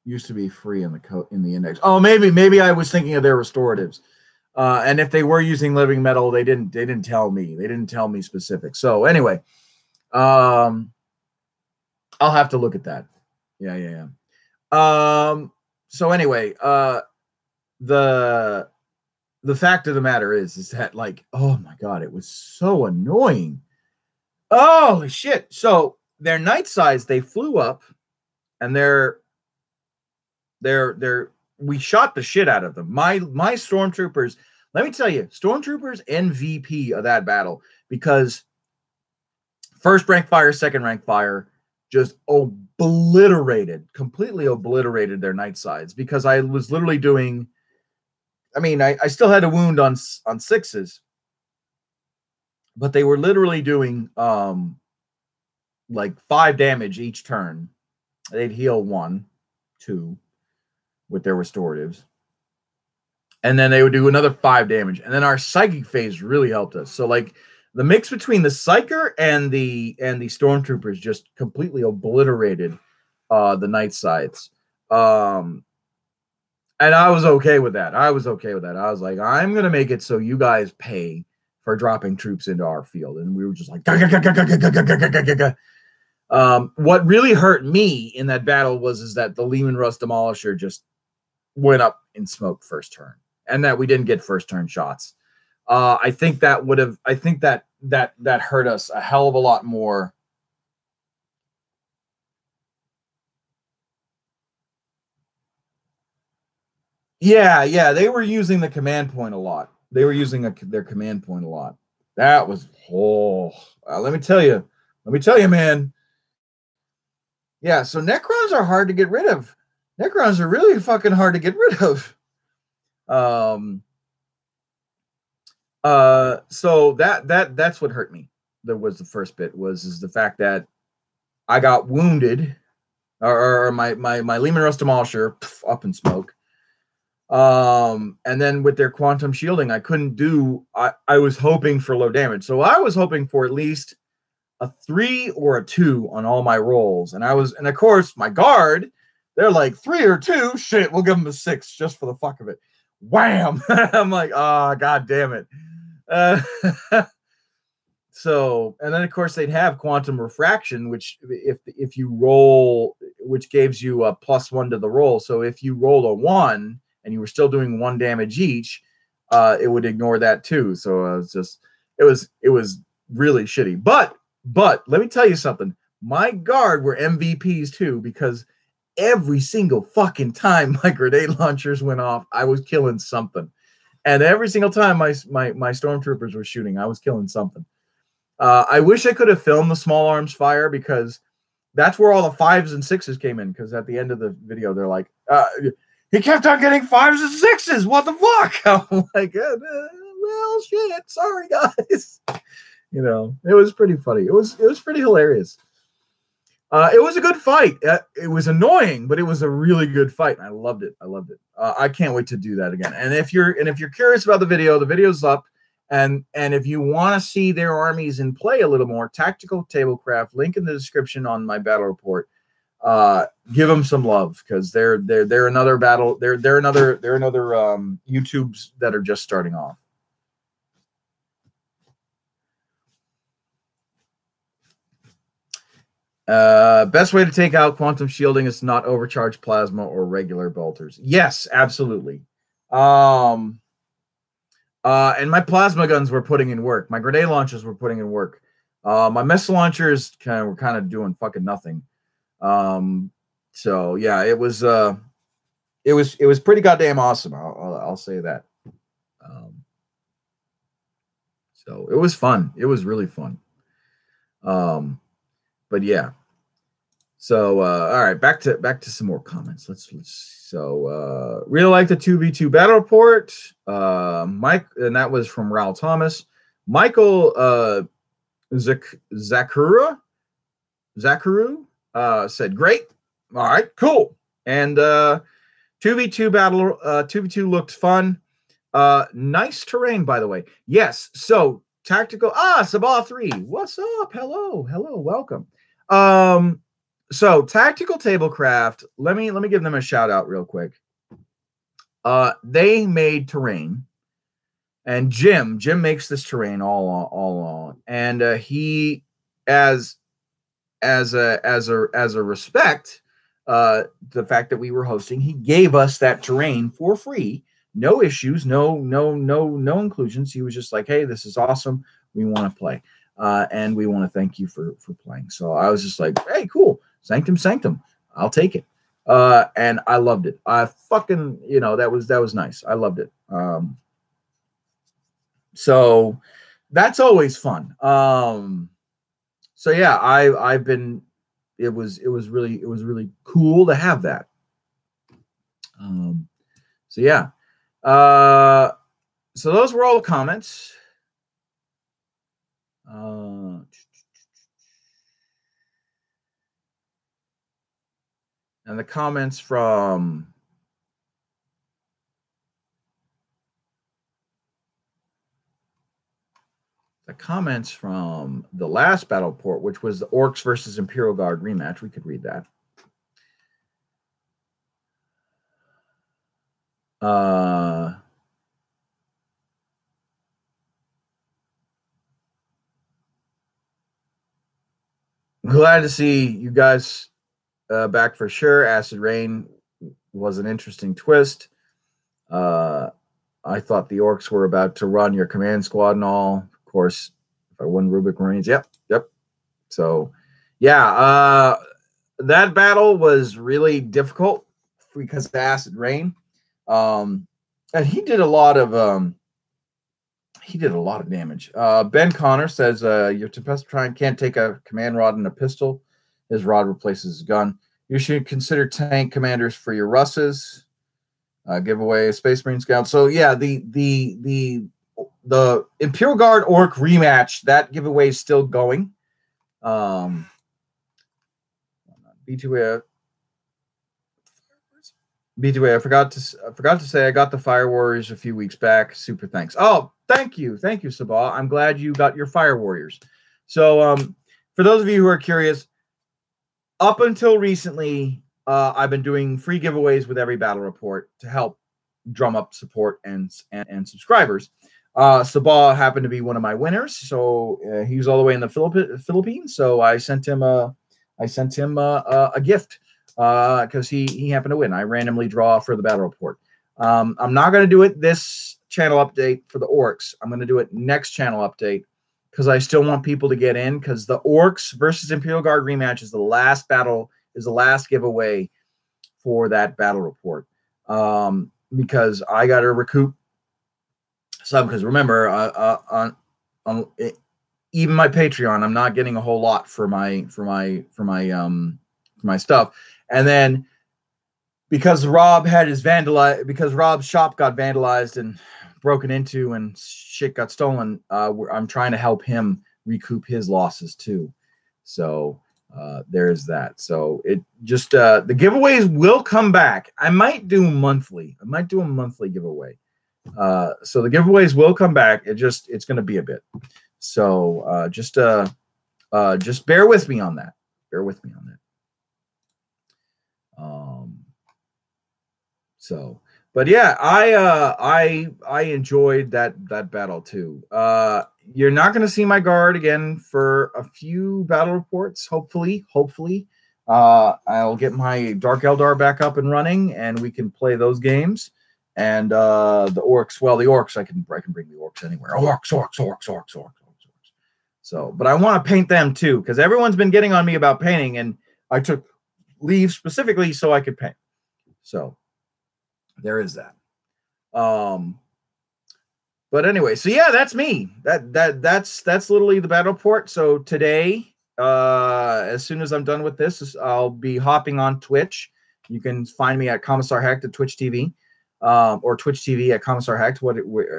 S1: used to be free in the index. Oh, maybe I was thinking of their restoratives. And if they were using Living Metal, they didn't tell me. They didn't tell me specific. So anyway, I'll have to look at that. Yeah. So anyway, the fact of the matter is that like, oh my God, it was so annoying. Holy shit. So their Night Size, they flew up and we shot the shit out of them. My stormtroopers, let me tell you, stormtroopers MVP of that battle, because first rank fire, second rank fire just completely obliterated their Night Sides, because I was literally doing, I mean, I still had a wound on 6s, but they were literally doing like 5 damage each turn. They'd heal 1, 2 with their restoratives, and then they would do another 5 damage. And then our psychic phase really helped us. So like the mix between the Psyker and the stormtroopers just completely obliterated the Night Sides. And I was okay with that. I was like, I'm going to make it so you guys pay for dropping troops into our field. And we were just like, what really hurt me in that battle is that the Leman Russ Demolisher just went up in smoke first turn, and that we didn't get first turn shots. I think that hurt us a hell of a lot more. Yeah, they were using the command point a lot. They were using their command point a lot. That was, let me tell you, man. Yeah, so Necrons are hard to get rid of. Necrons are really fucking hard to get rid of. So that's what hurt me. That was the first bit, is the fact that I got wounded, or my Leman Russ Demolisher up in smoke. And then with their quantum shielding, I couldn't do. I was hoping for low damage, so I was hoping for at least a 3 or a 2 on all my rolls, and of course my guard, they're like 3 or 2. Shit, we'll give them a 6 just for the fuck of it. Wham! I'm like, God damn it. So, and then of course they'd have quantum refraction, which if you roll, which gives you a +1 to the roll. So if you roll a 1 and you were still doing 1 damage each, it would ignore that too. So it was really shitty. But let me tell you something. My guard were MVPs too, because every single fucking time my grenade launchers went off, I was killing something. And every single time my stormtroopers were shooting, I was killing something. I wish I could have filmed the small arms fire, because that's where all the 5s and 6s came in. Because at the end of the video, they're like, he kept on getting 5s and 6s. What the fuck? I'm like, well, shit. Sorry, guys. You know, it was pretty funny. It was pretty hilarious. It was a good fight. It was annoying, but it was a really good fight. And I loved it. I can't wait to do that again. And if you're curious about the video's up, And if you want to see their armies in play a little more, Tactical Tablecraft, link in the description on my battle report. Give them some love, because they're another battle. They're another YouTubes that are just starting off. Best way to take out quantum shielding is to not overcharge plasma or regular bolters. Yes, absolutely. And my plasma guns were putting in work. My grenade launchers were putting in work. My missile launchers were kind of doing fucking nothing. So yeah, it was pretty goddamn awesome. I'll say that. So it was fun. It was really fun. But yeah. So all right, back to some more comments. Let's really like the 2v2 battle report. Mike, and that was from Raul Thomas. Michael Zakaru said great. All right, cool. And 2v2 battle 2v2 looked fun. Nice terrain, by the way. Yes. So tactical. Sabah 3. What's up? Hello, welcome. So Tactical Tablecraft, let me give them a shout out real quick. They made terrain, and Jim makes this terrain all along, and he as a respect, the fact that we were hosting, he gave us that terrain for free, no issues, no inclusions. He was just like, hey, this is awesome, we want to play, and we want to thank you for playing. So I was just like, hey, cool. Sanctum, I'll take it. And I loved it. I fucking, that was nice. I loved it. So that's always fun. So yeah, I've been, it was really cool to have that. So yeah. So those were all the comments. And the comments from the last battle report, which was the Orcs versus Imperial Guard rematch. We could read that. Glad to see you guys back for sure. Acid Rain was an interesting twist. I thought the Orcs were about to run your command squad and all. Of course, if I won Rubik Marines, yep. So, yeah, that battle was really difficult because of Acid Rain, and he did a lot of damage. Ben Connor says your Tempestron can't take a command rod and a pistol. His rod replaces his gun. You should consider tank commanders for your Russes. Giveaway Space Marine Scout. So yeah, the Imperial Guard Orc rematch, that giveaway is still going. B2A. I forgot to say I got the Fire Warriors a few weeks back. Super thanks. Oh, thank you, Sabah. I'm glad you got your Fire Warriors. So for those of you who are curious, up until recently, I've been doing free giveaways with every battle report to help drum up support and subscribers. Sabah happened to be one of my winners, so he was all the way in the Philippines. So I sent him a gift because he happened to win. I randomly draw for the battle report. I'm not going to do it this channel update for the Orcs. I'm going to do it next channel update because I still want people to get in, because the Orcs versus Imperial Guard rematch is the last giveaway for that battle report. Because I got to recoup some, because remember, on even my Patreon, I'm not getting a whole lot for my stuff. And then because Rob's shop got vandalized and broken into and shit got stolen, I'm trying to help him recoup his losses too. So there's that. So it just the giveaways will come back. I might do a monthly giveaway. So the giveaways will come back. It's going to be a bit. So just bear with me on that. Bear with me on that. But yeah, I enjoyed that battle too. You're not going to see my guard again for a few battle reports. Hopefully, I'll get my Dark Eldar back up and running, and we can play those games. And the orcs, well, the orcs, I can bring the orcs anywhere. Orcs. So, but I want to paint them too, because everyone's been getting on me about painting, and I took leave specifically so I could paint. So there is that. But anyway, so yeah, that's me. That's literally the battle report. So today, as soon as I'm done with this, I'll be hopping on Twitch. You can find me at Commissar Hecht at Twitch TV, or Twitch TV at Commissar Hecht,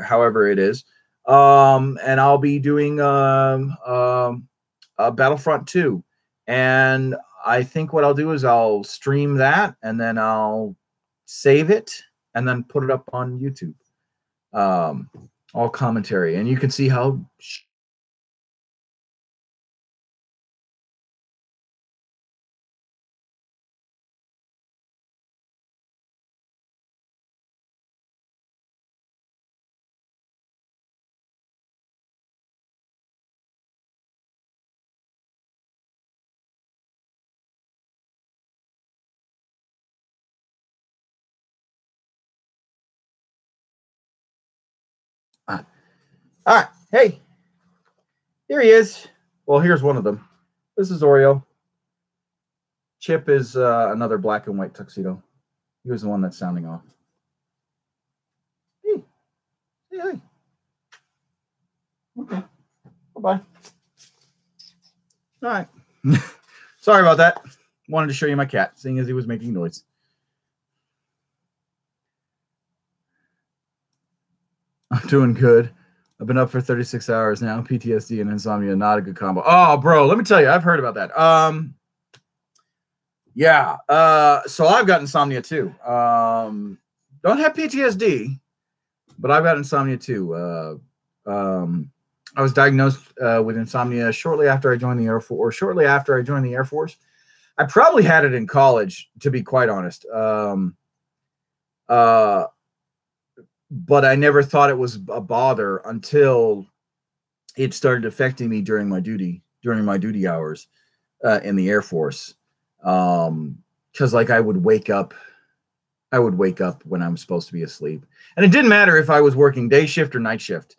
S1: however it is. And I'll be doing Battlefront 2. And I think what I'll do is I'll stream that, and then I'll save it, and then put it up on YouTube. All commentary, and you can see how all right. Hey, here he is. Well, here's one of them. This is Oreo. Chip is another black and white tuxedo. He was the one that's sounding off. Hey. Okay. Bye-bye. All right. Sorry about that. Wanted to show you my cat, seeing as he was making noise. I'm doing good. I've been up for 36 hours now. PTSD and insomnia, not a good combo. Oh, bro, let me tell you, I've heard about that. Yeah. So I've got insomnia too. Don't have PTSD, but I've got insomnia too. I was diagnosed with insomnia shortly after I joined the Air Force, or shortly after I joined the Air Force. I probably had it in college, to be quite honest. But I never thought it was a bother until it started affecting me during my duty hours in the Air Force. Because like I would wake up when I'm supposed to be asleep, and it didn't matter if I was working day shift or night shift.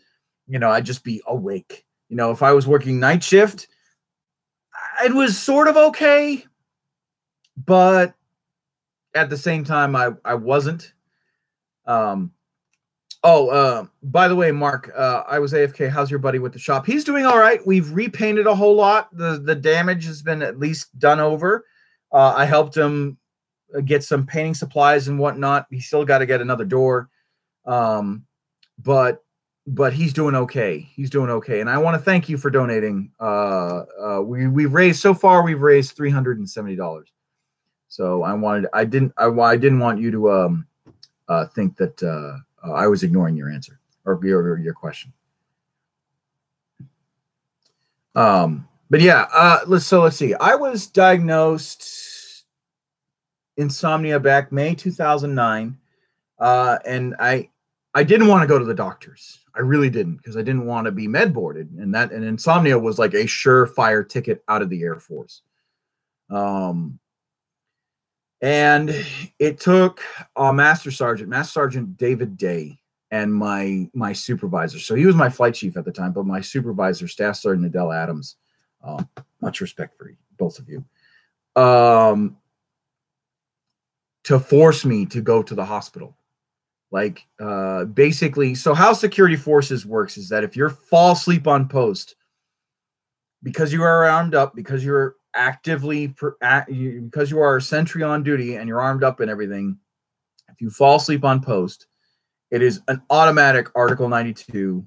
S1: I'd just be awake. If I was working night shift, it was sort of okay, but at the same time, I wasn't. By the way, Mark, I was AFK. How's your buddy with the shop? He's doing all right. We've repainted a whole lot. The damage has been at least done over. I helped him get some painting supplies and whatnot. He's still got to get another door. But he's doing okay. And I want to thank you for donating. We've raised $370. So I didn't want you to think that I was ignoring your answer or your question. But yeah, let's see. I was diagnosed insomnia back May 2009, and I didn't want to go to the doctors. I really didn't, because I didn't want to be med boarded, and insomnia was like a surefire ticket out of the Air Force. And it took Master Sergeant David Day, and my supervisor. So he was my flight chief at the time, but my supervisor, Staff Sergeant Adele Adams. Much respect for both of you. To force me to go to the hospital. Like, basically, so how security forces works is that if you fall asleep on post, because you are armed up, because you're because you are a sentry on duty and you're armed up and everything, if you fall asleep on post, it is an automatic Article 92,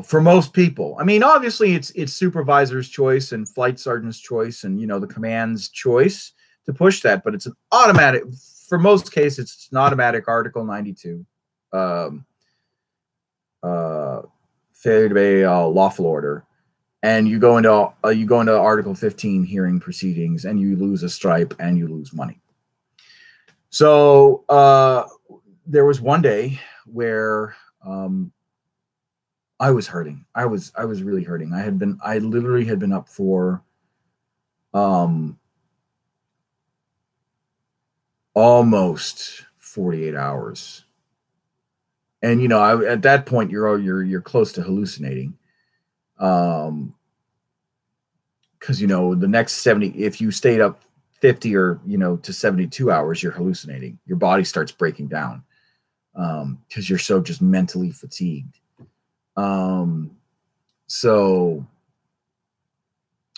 S1: for most people. I mean, obviously it's supervisor's choice and flight sergeant's choice and, the command's choice to push that, but it's an automatic, for most cases, it's an automatic Article 92 failure to obey a lawful order, and you go into Article 15 hearing proceedings, and you lose a stripe and you lose money. So there was one day where I was hurting. I was really hurting. I literally had been up for almost 48 hours. And at that point you're close to hallucinating. Because the next 70, if you stayed up 50 or to 72 hours, you're hallucinating. Your body starts breaking down because you're so just mentally fatigued. So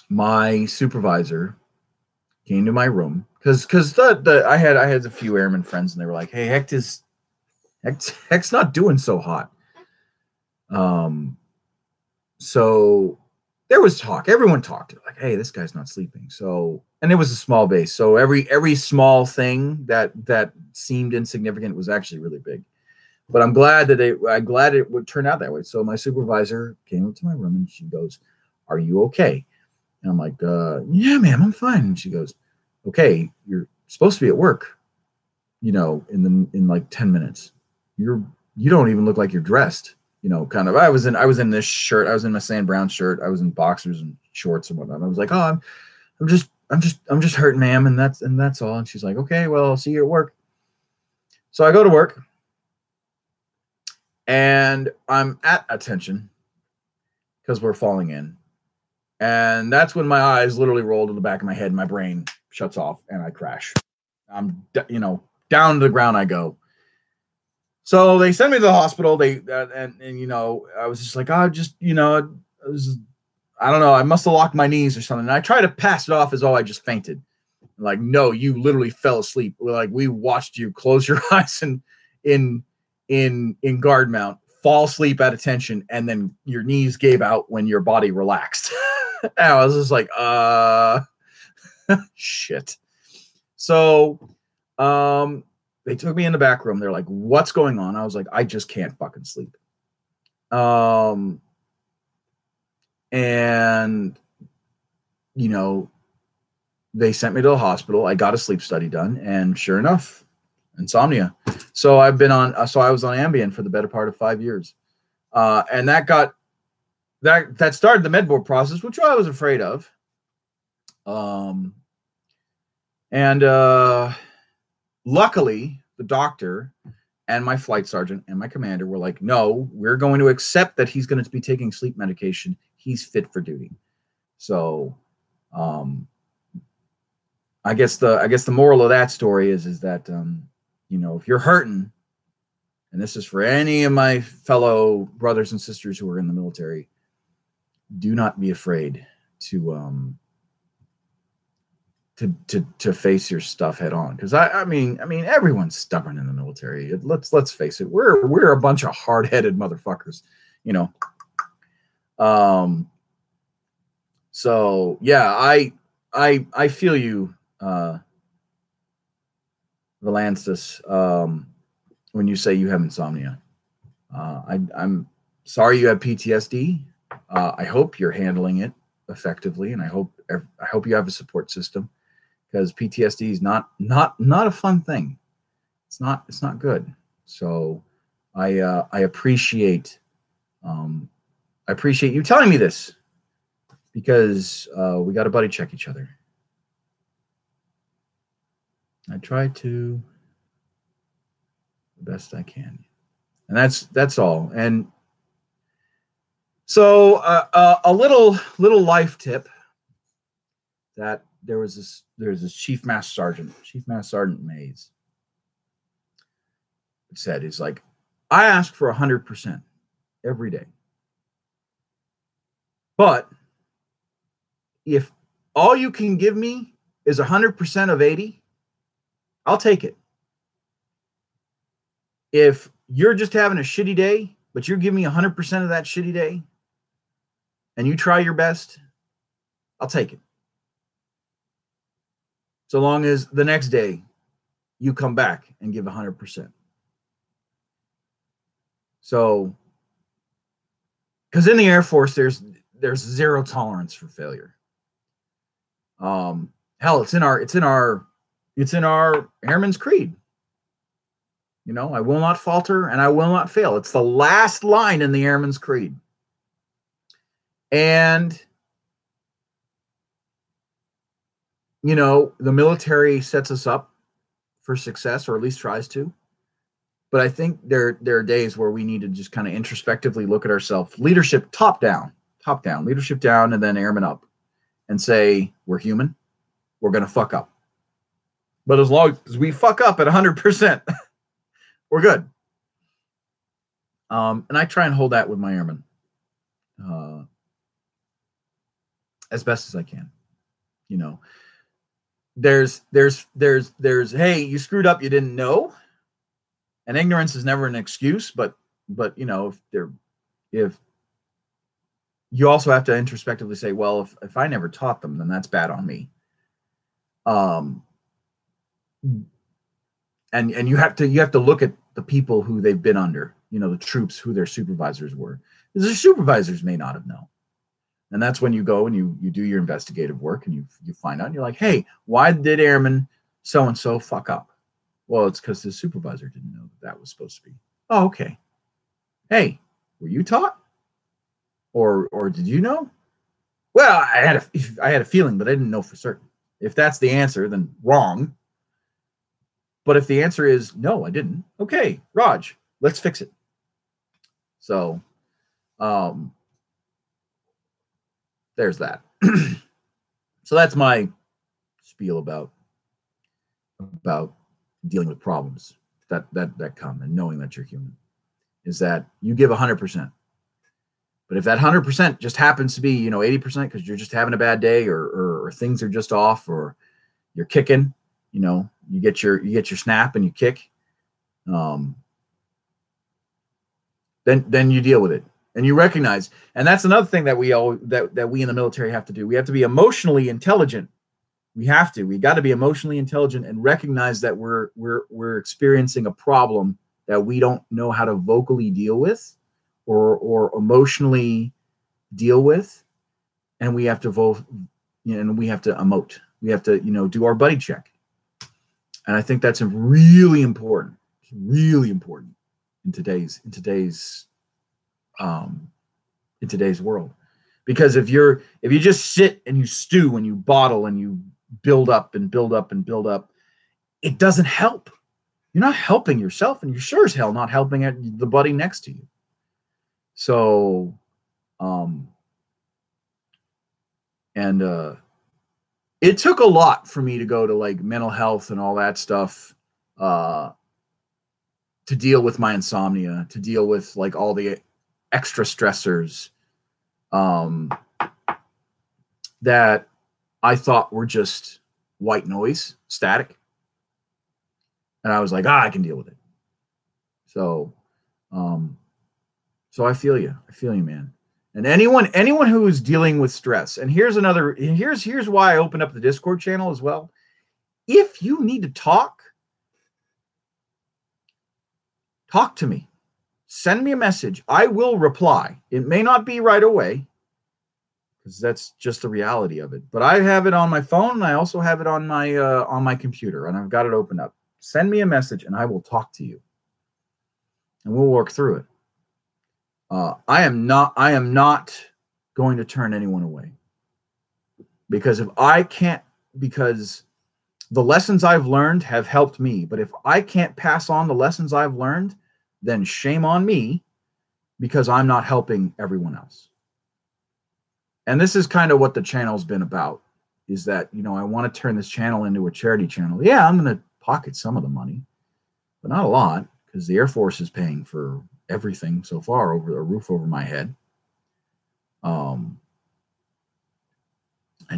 S1: my supervisor came to my room because I had a few airman friends, and they were like, "Hey, Heck's not doing so hot." So there was talk. Everyone talked. Like, "Hey, this guy's not sleeping." So, and it was a small base. So every small thing that seemed insignificant was actually really big. But I'm glad it would turn out that way. So my supervisor came up to my room and she goes, "Are you okay?" And I'm like, "Yeah, ma'am, I'm fine." And she goes, "Okay, you're supposed to be at work, in like 10 minutes. You don't even look like you're dressed." Kind of. I was in this shirt. I was in my sand brown shirt. I was in boxers and shorts and whatnot. I was like, "Oh, I'm just hurting, ma'am, and that's all." And she's like, "Okay, well, I'll see you at work." So I go to work, and I'm at attention because we're falling in. And that's when my eyes literally roll to the back of my head, and my brain shuts off, and I crash. I'm, down to the ground I go. So they sent me to the hospital. I was just like, I don't know. I must have locked my knees or something. And I tried to pass it off as, I just fainted. Like, no, you literally fell asleep. Like, we watched you close your eyes and in guard mount, fall asleep at attention, and then your knees gave out when your body relaxed. And I was just like, shit. So, they took me in the back room. They're like, "What's going on?" I was like, "I just can't fucking sleep." And they sent me to the hospital. I got a sleep study done, and sure enough, insomnia. So I was on Ambien for the better part of 5 years. And that started the med board process, which I was afraid of. And luckily, the doctor and my flight sergeant and my commander were like, "No, we're going to accept that he's going to be taking sleep medication. He's fit for duty." So, I guess the moral of that story is that if you're hurting, and this is for any of my fellow brothers and sisters who are in the military, do not be afraid to face your stuff head on. Because I mean everyone's stubborn in the military. Let's face it, we're a bunch of hard-headed motherfuckers, So yeah, I feel you, Valanstus, when you say you have insomnia. I'm sorry you have PTSD. I hope you're handling it effectively, and I hope you have a support system, because PTSD is not a fun thing. It's not good. So I appreciate you telling me this, because we got to buddy check each other. I try to the best I can, and that's all. And so a little life tip, that there's this Chief Master Sergeant Mays, said, he's like, "I ask for 100% every day, but if all you can give me is 100% of 80, I'll take it. If you're just having a shitty day, but you're giving me 100% of that shitty day, and you try your best, I'll take it. So long as the next day you come back and give 100%. So, because in the Air Force, there's zero tolerance for failure. Hell, it's in our Airman's Creed. You know, I will not falter and I will not fail. It's the last line in the Airman's Creed. And, you know, the military sets us up for success, or at least tries to. But I think there are days where we need to just kind of introspectively look at ourselves. Leadership top down, leadership down, and then airmen up, and say, we're human. We're going to fuck up. But as long as we fuck up at 100%, we're good. And I try and hold that with my airmen as best as I can. You know, there's, hey, you screwed up, you didn't know. And ignorance is never an excuse, but you know, if you also have to introspectively say, well, if I never taught them, then that's bad on me. And you have to look at the people who they've been under, you know, the troops, who their supervisors were. Because their supervisors may not have known. And that's when you go and you do your investigative work and you find out, and you're like, hey, why did Airman so-and-so fuck up? Well, it's because the supervisor didn't know that was supposed to be. Oh, okay. Hey, were you taught? Or did you know? Well, I had a feeling, but I didn't know for certain. If that's the answer, then wrong. But if the answer is no, I didn't. Okay, Raj, let's fix it. So, there's that. So that's my spiel about dealing with problems that come, and knowing that you're human, is that you give 100%. But if that 100% just happens to be, you know, 80% because you're just having a bad day, or things are just off, or you're kicking, you know, you get your snap and you kick, then you deal with it and you recognize. And that's another thing that we in the military have to do. We have to be emotionally intelligent. We got to be emotionally intelligent and recognize that we're experiencing a problem that we don't know how to vocally deal with, or emotionally deal with, and we have to we have to emote. We have to, you know, do our buddy check. And I think that's really important. It's really important in today's world. Because if you just sit and you stew and you bottle and you build up and build up and build up, it doesn't help. You're not helping yourself, and you're sure as hell not helping the buddy next to you. So, it took a lot for me to go to like mental health and all that stuff, to deal with my insomnia, to deal with like all the extra stressors, that I thought were just white noise, static. And I was like, I can deal with it. So, so I feel you, man. And anyone who is dealing with stress, and here's why I opened up the Discord channel as well. If you need to talk to me. Send me a message. I will reply. It may not be right away, because that's just the reality of it. But I have it on my phone, and I also have it on my computer, and I've got it open up. Send me a message, and I will talk to you, and we'll work through it. I am not going to turn anyone away, because because the lessons I've learned have helped me. But if I can't pass on the lessons I've learned, then shame on me, because I'm not helping everyone else. And this is kind of what the channel's been about, is that, you know, I want to turn this channel into a charity channel. Yeah, I'm going to pocket some of the money, but not a lot, because the Air Force is paying for everything so far, over a roof over my head. And,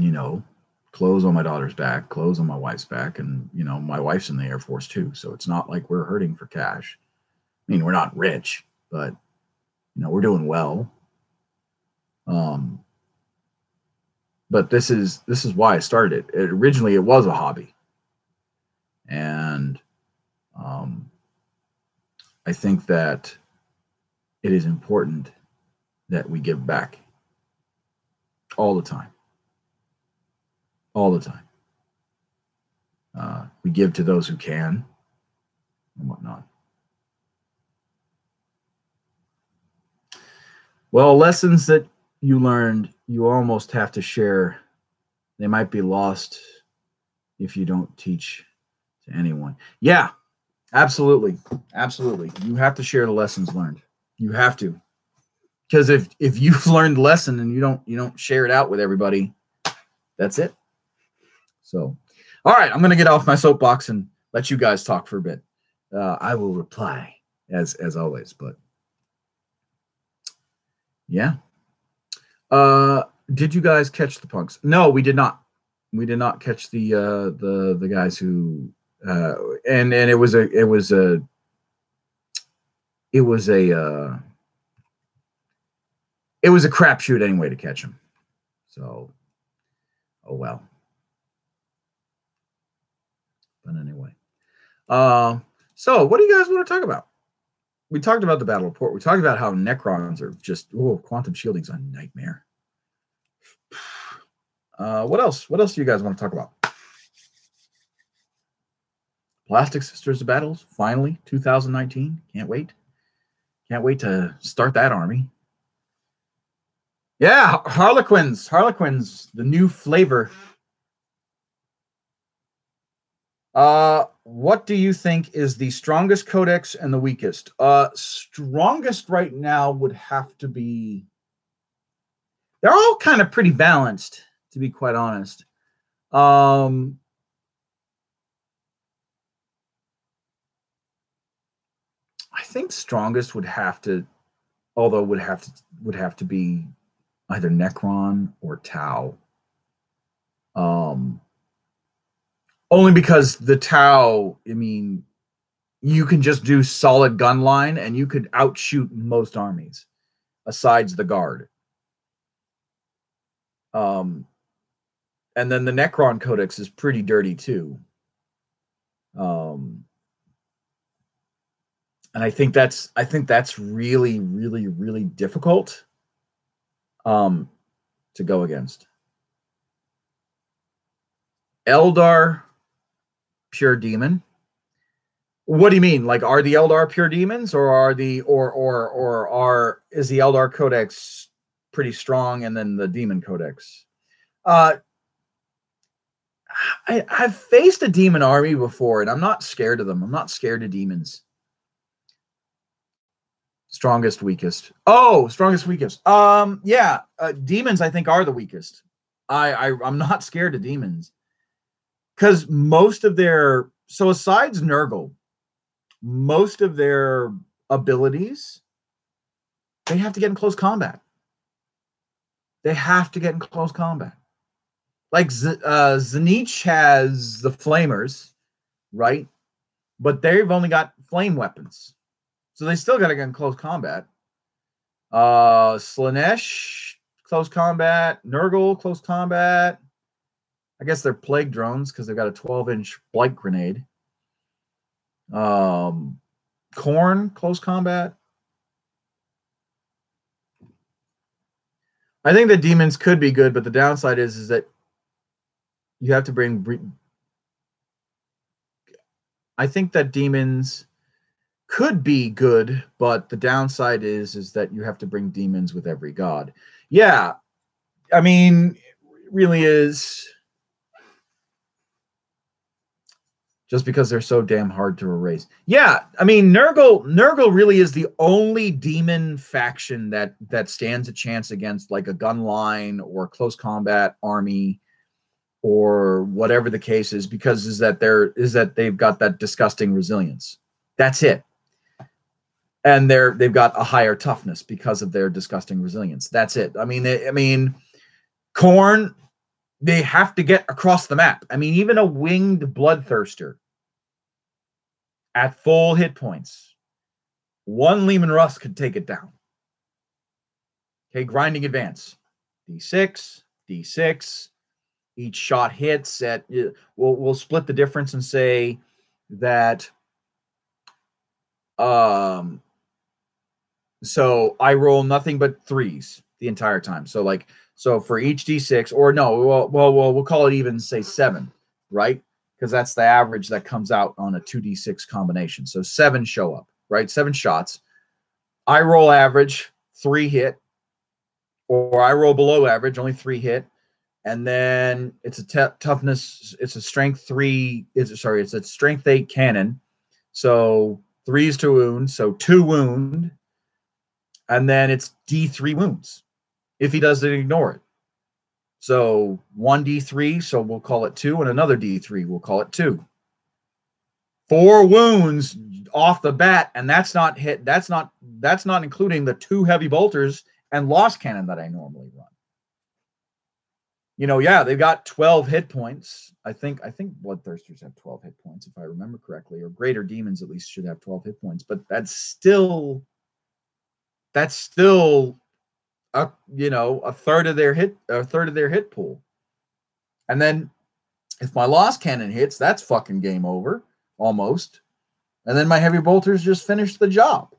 S1: you know, clothes on my daughter's back, clothes on my wife's back. And, you know, my wife's in the Air Force too. So it's not like we're hurting for cash. I mean, we're not rich, but, you know, we're doing well. But this is why I started it. Originally, it was a hobby. And I think that it is important that we give back all the time. All the time. We give to those who can and whatnot. Well, lessons that you learned, you almost have to share. They might be lost if you don't teach to anyone. Yeah, absolutely. Absolutely. You have to share the lessons learned. You have to. Because if you've learned the lesson and you don't share it out with everybody, that's it. So, all right, I'm going to get off my soapbox and let you guys talk for a bit. I will reply as always, but yeah. Did you guys catch the punks? No, we did not. We did not catch the guys who and it was a crapshoot anyway to catch him. So, oh well. But anyway, so what do you guys want to talk about? We talked about the battle report. We talked about how Necrons are just quantum shielding's a nightmare. What else? What else do you guys want to talk about? Plastic Sisters of Battles, finally, 2019. Can't wait. Can't wait to start that army. Yeah, Harlequins. Harlequins, the new flavor. What do you think is the strongest codex and the weakest? Strongest right now would have to be... They're all kind of pretty balanced, to be quite honest. I think strongest would have to, although would have to be either Necron or Tau. Only because the Tau, I mean, you can just do solid gun line and you could outshoot most armies, besides the Guard. And then the Necron Codex is pretty dirty too. And I think that's really, really, really difficult to go against. Eldar, pure demon. What do you mean? Like, are the Eldar pure demons, or are the is the Eldar Codex pretty strong, and then the Demon Codex? I've faced a demon army before, and I'm not scared of them. I'm not scared of demons. Strongest, weakest. Oh, strongest, weakest. Yeah, demons I think are the weakest. I'm not scared of demons because most of their, so besides Nurgle, most of their abilities, they have to get in close combat. They have to get in close combat. Like Zenich has the flamers, right? But they've only got flame weapons. So they still got to get in close combat. Slaanesh, close combat. Nurgle, close combat. I guess they're plague drones because they've got a 12-inch blight grenade. Khorne, close combat. I think the demons could be good, but the downside is that you have to bring... I think that demons could be good, but the downside is that you have to bring demons with every god. Yeah, I mean, it really is... Just because they're so damn hard to erase. Yeah, I mean, Nurgle really is the only demon faction that stands a chance against like a gun line or close combat army or whatever the case is, because is that they've got that disgusting resilience. That's it. And they've got a higher toughness because of their disgusting resilience. That's it. I mean, Khorne, they have to get across the map. I mean, even a winged bloodthirster at full hit points, one Leman Russ could take it down. Okay, grinding advance. D6, D6. Each shot hits at... We'll split the difference and say that So I roll nothing but threes the entire time. So like, so for each d6, or no, we'll call it even, say 7, right? Because that's the average that comes out on a 2d6 combination. So 7 show up, right? 7 shots. I roll average, 3 hit, or I roll below average, only 3 hit. And then it's a toughness, it's a strength 3, it's a strength 8 cannon. So 3 to wound, so 2 wound. And then it's D3 wounds if he doesn't ignore it. So 1d3, so we'll call it 2, and another d3, we'll call it 2. 4 wounds off the bat, and that's not including the 2 heavy bolters and lost cannon that I normally run. You know, yeah, they've got 12 hit points. I think Bloodthirsters have 12 hit points, if I remember correctly, or Greater Demons at least should have 12 hit points, but that's still a third of their hit pool. And then if my lost cannon hits, that's fucking game over almost. And then my heavy bolters just finish the job.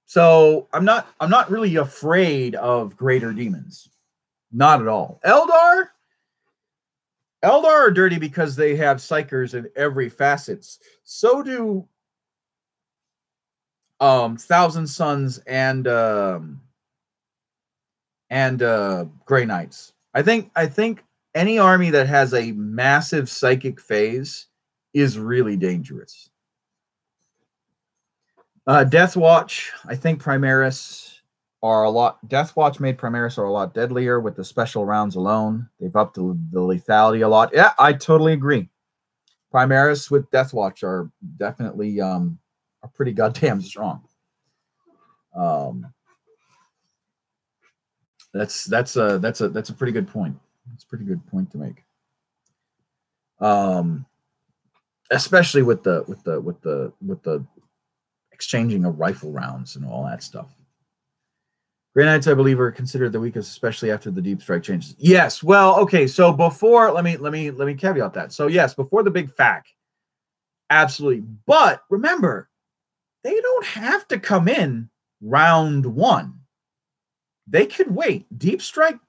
S1: So I'm not really afraid of Greater Demons. Not at all. Eldar are dirty because they have psychers in every facets. So do Thousand Suns and Grey Knights. I think any army that has a massive psychic phase is really dangerous. Deathwatch, I think Primaris are a lot. Deathwatch made Primaris are a lot deadlier with the special rounds alone. They've upped the lethality a lot. Yeah, I totally agree. Primaris with Deathwatch are definitely are pretty goddamn strong. That's a pretty good point. It's a pretty good point to make. Especially with the exchanging of rifle rounds and all that stuff. Grey Knights, I believe, are considered the weakest, especially after the deep strike changes. Yes, well, okay. So before, let me caveat that. So yes, before the big FAQ, absolutely. But remember, they don't have to come in round 1. They could wait. Deep strike.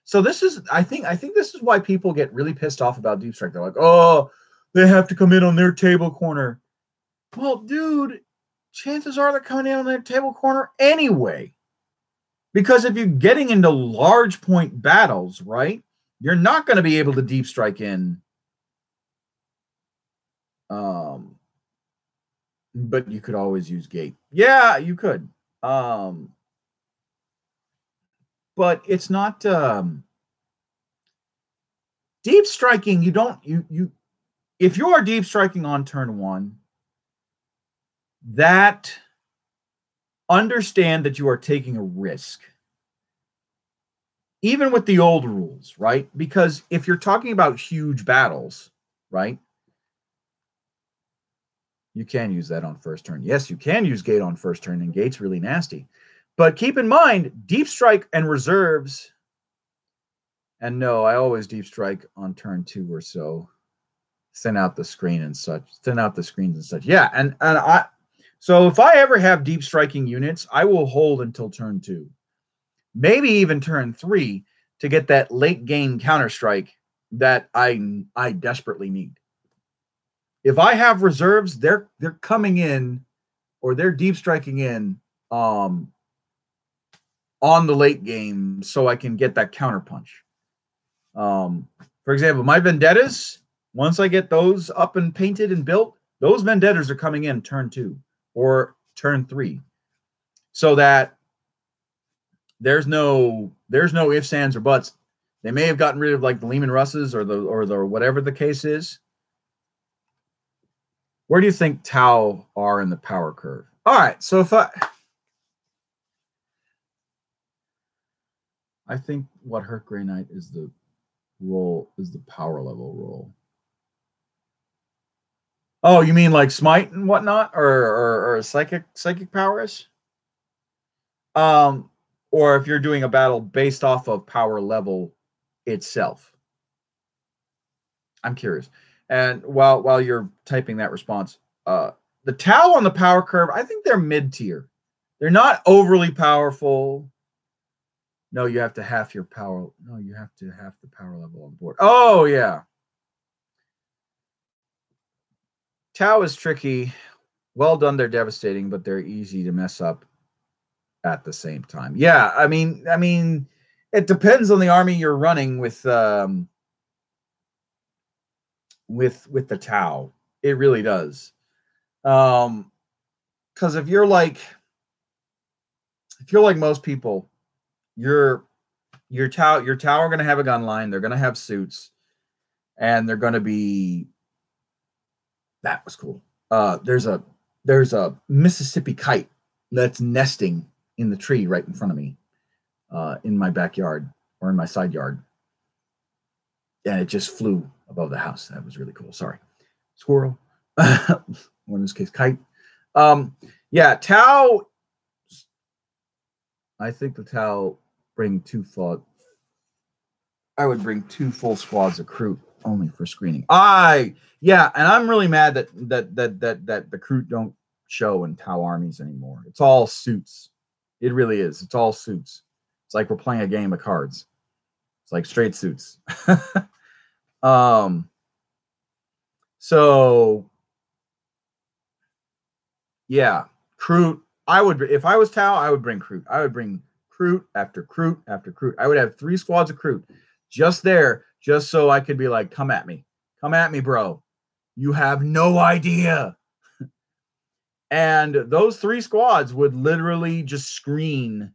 S1: So this is, I think this is why people get really pissed off about deep strike. They're like, oh, they have to come in on their table corner. Well, dude, chances are they're coming in on their table corner anyway. Because if you're getting into large point battles, right, you're not going to be able to deep strike in. But you could always use gate. Yeah, you could. But it's not deep striking. You don't if you are deep striking on turn 1, that understand that you are taking a risk. Even with the old rules, right? Because if you're talking about huge battles, right? You can use that on first turn. Yes, you can use gate on first turn, and gate's really nasty. But keep in mind, deep strike and reserves. And no, I always deep strike on turn 2 or so. Thin out the screen and such. Thin out the screens and such. Yeah, and I. So if I ever have deep striking units, I will hold until turn 2, maybe even turn 3, to get that late game counter strike that I desperately need. If I have reserves, they're coming in, or they're deep striking in on the late game, so I can get that counter punch. For example, my Vendettas, once I get those up and painted and built, those Vendettas are coming in turn 2 or turn 3, so that there's no ifs, ands, or buts. They may have gotten rid of like the Lehman Russes or the whatever the case is. Where do you think Tau are in the power curve? All right, so if I think what hurt Grey Knight is the power level roll. Oh, you mean like smite and whatnot, or psychic powers? Or if you're doing a battle based off of power level itself. I'm curious. And while you're typing that response, the Tau on the power curve, I think they're mid-tier. They're not overly powerful. No, you have to half your power. No, you have to half the power level on board. Oh, yeah. Tau is tricky. Well done, they're devastating, but they're easy to mess up at the same time. Yeah, I mean, it depends on the army you're running with the Tau. It really does. Because if you're like most people, your Tau are going to have a gun line. They're going to have suits, and they're going to be. That was cool. There's a Mississippi kite that's nesting in the tree right in front of me, in my backyard or in my side yard, and it just flew above the house. That was really cool. Sorry, squirrel. Or in this case, kite. Yeah, Tau. I think the Tau bring I would bring 2 full squads of Kroot only for screening. And I'm really mad that the Kroot don't show in Tau armies anymore. It's all suits. It really is. It's all suits. It's like we're playing a game of cards. It's like straight suits. So yeah, Kroot. If I was Tau, I would bring Kroot. I would bring Kroot after Kroot after Kroot. I would have 3 squads of Kroot just there, just so I could be like, come at me, bro. You have no idea. And those 3 squads would literally just screen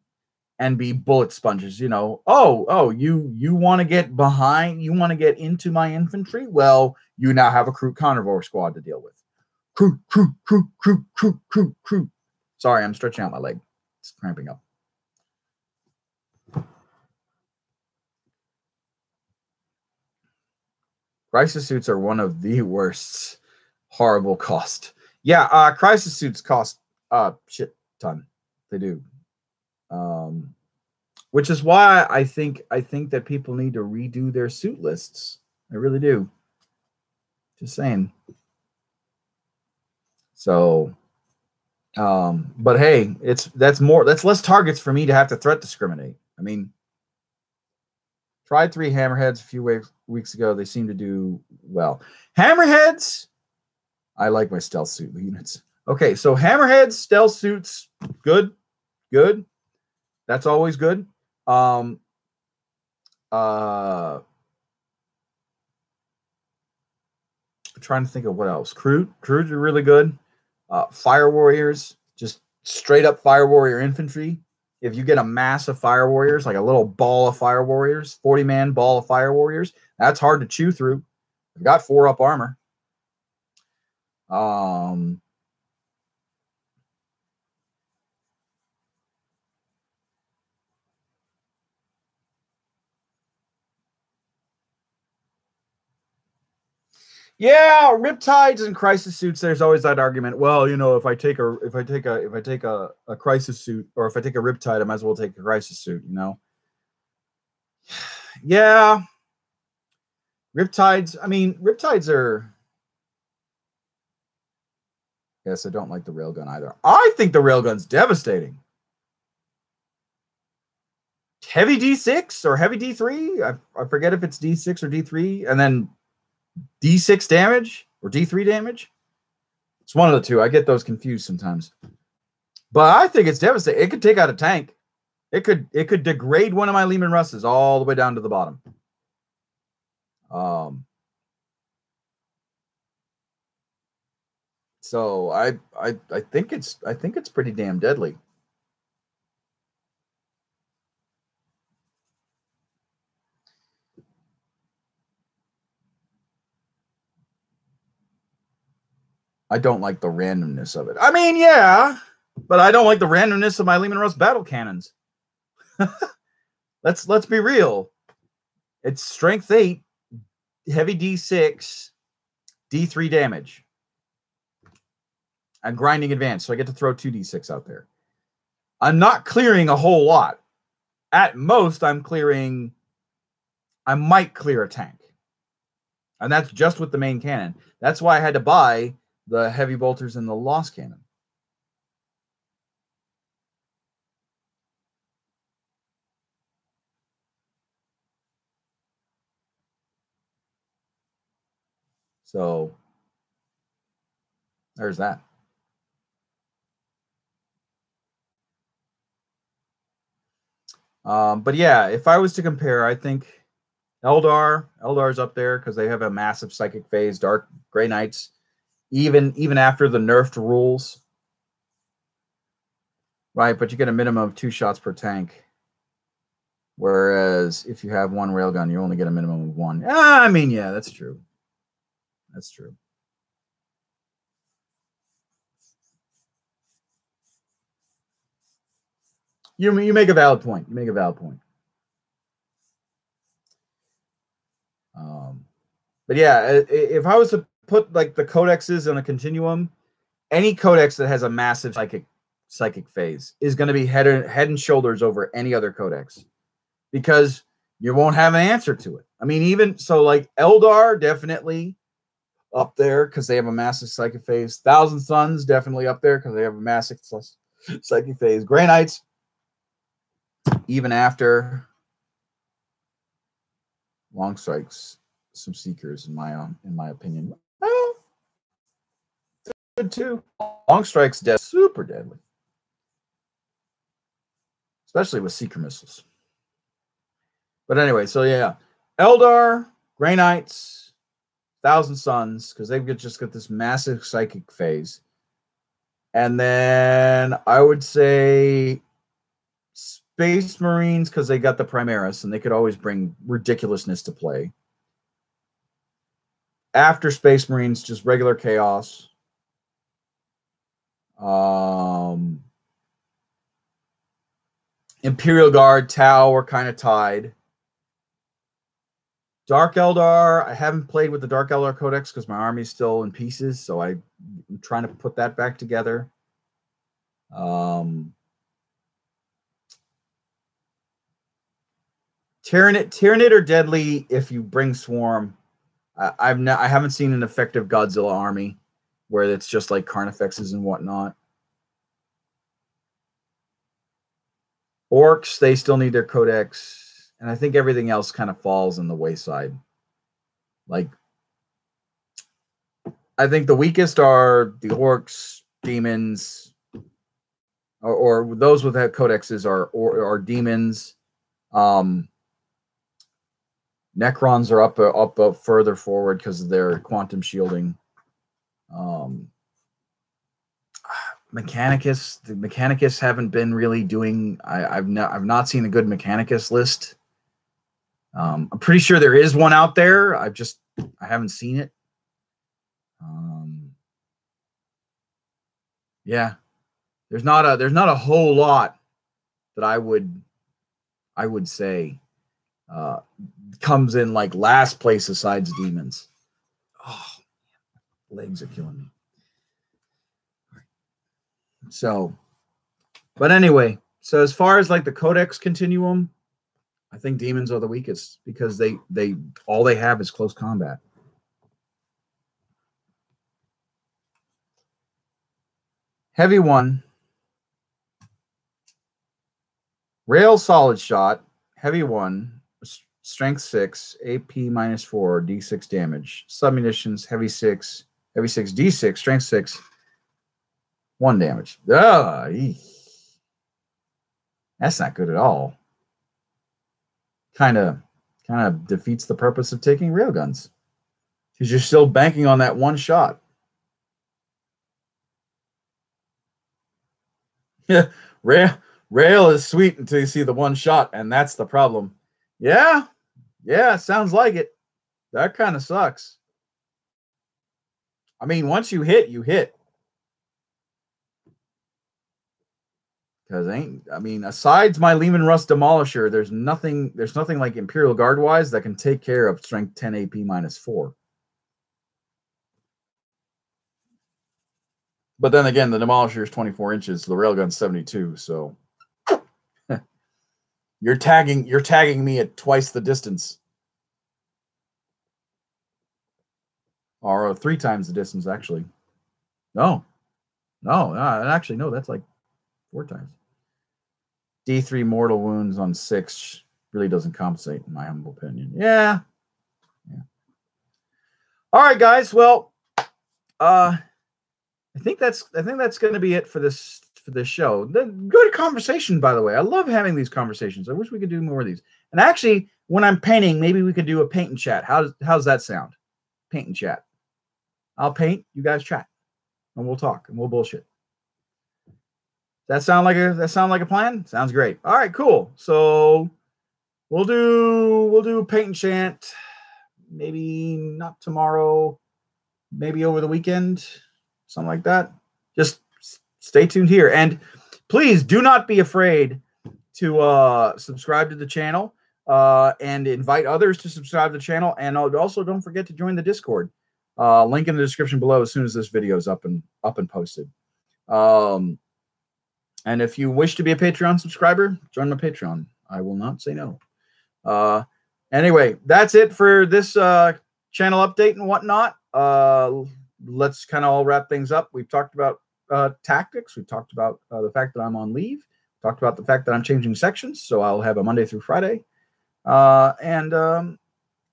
S1: and be bullet sponges. You know, you want to get behind, you want to get into my infantry? Well, you now have a Kroot carnivore squad to deal with. Kroot, Kroot, Kroot, Kroot, Kroot, Kroot, Kroot. Sorry, I'm stretching out my leg. It's cramping up. Crisis suits are one of the worst. Horrible cost. Yeah, crisis suits cost shit ton. They do. Which is why I think that people need to redo their suit lists. I really do. Just saying. So, but hey, that's less targets for me to have to threat discriminate. I mean, tried 3 hammerheads a few weeks ago. They seem to do well. Hammerheads, I like my stealth suit units. Okay, so hammerheads, stealth suits, good. That's always good. I'm trying to think of what else. Kroot are really good. Fire warriors, just straight up fire warrior infantry. If you get a mass of fire warriors, like a little ball of fire warriors, 40-man ball of fire warriors, that's hard to chew through. They've got 4 up armor. Yeah, riptides and crisis suits. There's always that argument. Well, you know, if I take a crisis suit, or if I take a riptide, I might as well take a crisis suit. You know. Yeah, riptides. I mean, riptides are. Yes, I don't like the railgun either. I think the railgun's devastating. Heavy D6 or heavy D3. I forget if it's D6 or D3, and then D6 damage or D3 damage. It's one of the two. I get those confused sometimes. But I think it's devastating. It could take out a tank. It could degrade one of my Leman Russes all the way down to the bottom. So I think it's pretty damn deadly. I don't like the randomness of it. I mean, yeah, but I don't like the randomness of my Leman Russ battle cannons. Let's be real. It's strength 8, heavy D6, D3 damage. I'm grinding advance, so I get to throw 2d6 out there. I'm not clearing a whole lot. At most, I might clear a tank. And that's just with the main cannon. That's why I had to buy the heavy bolters in the Lost Canon. So there's that. But yeah, if I was to compare, I think Eldar's up there because they have a massive psychic phase. Dark Grey Knights, even after the nerfed rules, right? But you get a minimum of 2 shots per tank. Whereas if you have 1 railgun, you only get a minimum of 1. I mean, yeah, that's true. That's true. You make a valid point. You make a valid point. But yeah, if I was to put like the codexes on a continuum, any codex that has a massive psychic phase is going to be head and shoulders over any other codex because you won't have an answer to it. I mean, even so, like Eldar definitely up there because they have a massive psychic phase. Thousand Suns definitely up there because they have a massive psychic phase. Grey Knights, even after Long Strikes, some Seekers in my opinion. Well, good too. Long Strike's super deadly, especially with Seeker missiles. But anyway, so yeah, Eldar, Grey Knights, Thousand Suns, because they've just got this massive psychic phase. And then I would say Space Marines, because they got the Primaris, and they could always bring ridiculousness to play. After Space Marines, just regular chaos. Imperial Guard, Tau are kind of tied. Dark Eldar, I haven't played with the Dark Eldar Codex because my army's still in pieces, so I'm trying to put that back together. Tyranid are deadly if you bring Swarm. I haven't seen an effective Godzilla army where it's just like Carnifexes and whatnot. Orcs, they still need their codex, and I think everything else kind of falls in the wayside. Like, I think the weakest are the orcs, demons, or those without codexes are demons. Necrons are up further forward because of their quantum shielding. Mechanicus, the Mechanicus haven't been really doing. I've not seen a good Mechanicus list. I'm pretty sure there is one out there. I haven't seen it. Yeah, there's not a whole lot that I would say comes in like last place besides demons. Oh, legs are killing me. So, but anyway, so as far as like the codex continuum, I think demons are the weakest because they all they have is close combat. Heavy one, rail solid shot, heavy one, strength 6, AP -4, D6 damage. Submunitions, heavy 6, D6, strength 6, 1 damage. That's not good at all. Kind of defeats the purpose of taking railguns because you're still banking on that one shot. Yeah, rail is sweet until you see the one shot, and that's the problem. Yeah, sounds like it. That kind of sucks. I mean, once you hit, you hit. Because asides my Leman Russ Demolisher, there's nothing like Imperial Guard wise that can take care of strength 10 AP -4. But then again, the Demolisher is 24 inches, the railgun's 72, so you're tagging me at twice the distance. Or 3 times the distance, actually. No. Actually, no, that's like 4 times. D3 mortal wounds on 6 really doesn't compensate, in my humble opinion. Yeah. All right, guys. Well, I think that's going to be it for this show. Good conversation, by the way. I love having these conversations. I wish we could do more of these. And actually, when I'm painting, maybe we could do a paint and chat. How's that sound? Paint and chat. I'll paint, you guys chat, and we'll talk and we'll bullshit. That sound like a plan? Sounds great. All right, cool. So we'll do paint and chant. Maybe not tomorrow. Maybe over the weekend, something like that. Just stay tuned here, and please do not be afraid to subscribe to the channel and invite others to subscribe to the channel. And also don't forget to join the Discord. Link in the description below as soon as this video is up and posted. And if you wish to be a Patreon subscriber, join my Patreon. I will not say no. Anyway, that's it for this channel update and whatnot. Let's kind of all wrap things up. We've talked about tactics. We've talked about the fact that I'm on leave. Talked about the fact that I'm changing sections, so I'll have a Monday through Friday. And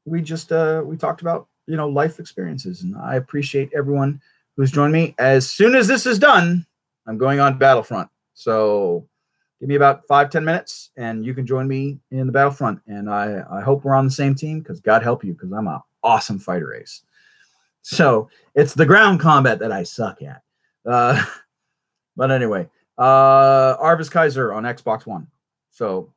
S1: we talked about life experiences, and I appreciate everyone who's joined me. As soon as this is done, I'm going on Battlefront. So give me about 5-10 minutes, and you can join me in the Battlefront. And I hope we're on the same team, because God help you, because I'm an awesome fighter ace. So it's the ground combat that I suck at. But anyway, Arvis Kaiser on Xbox One. So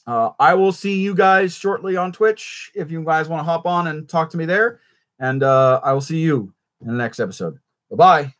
S1: I will see you guys shortly on Twitch if you guys want to hop on and talk to me there. And I will see you in the next episode. Bye-bye.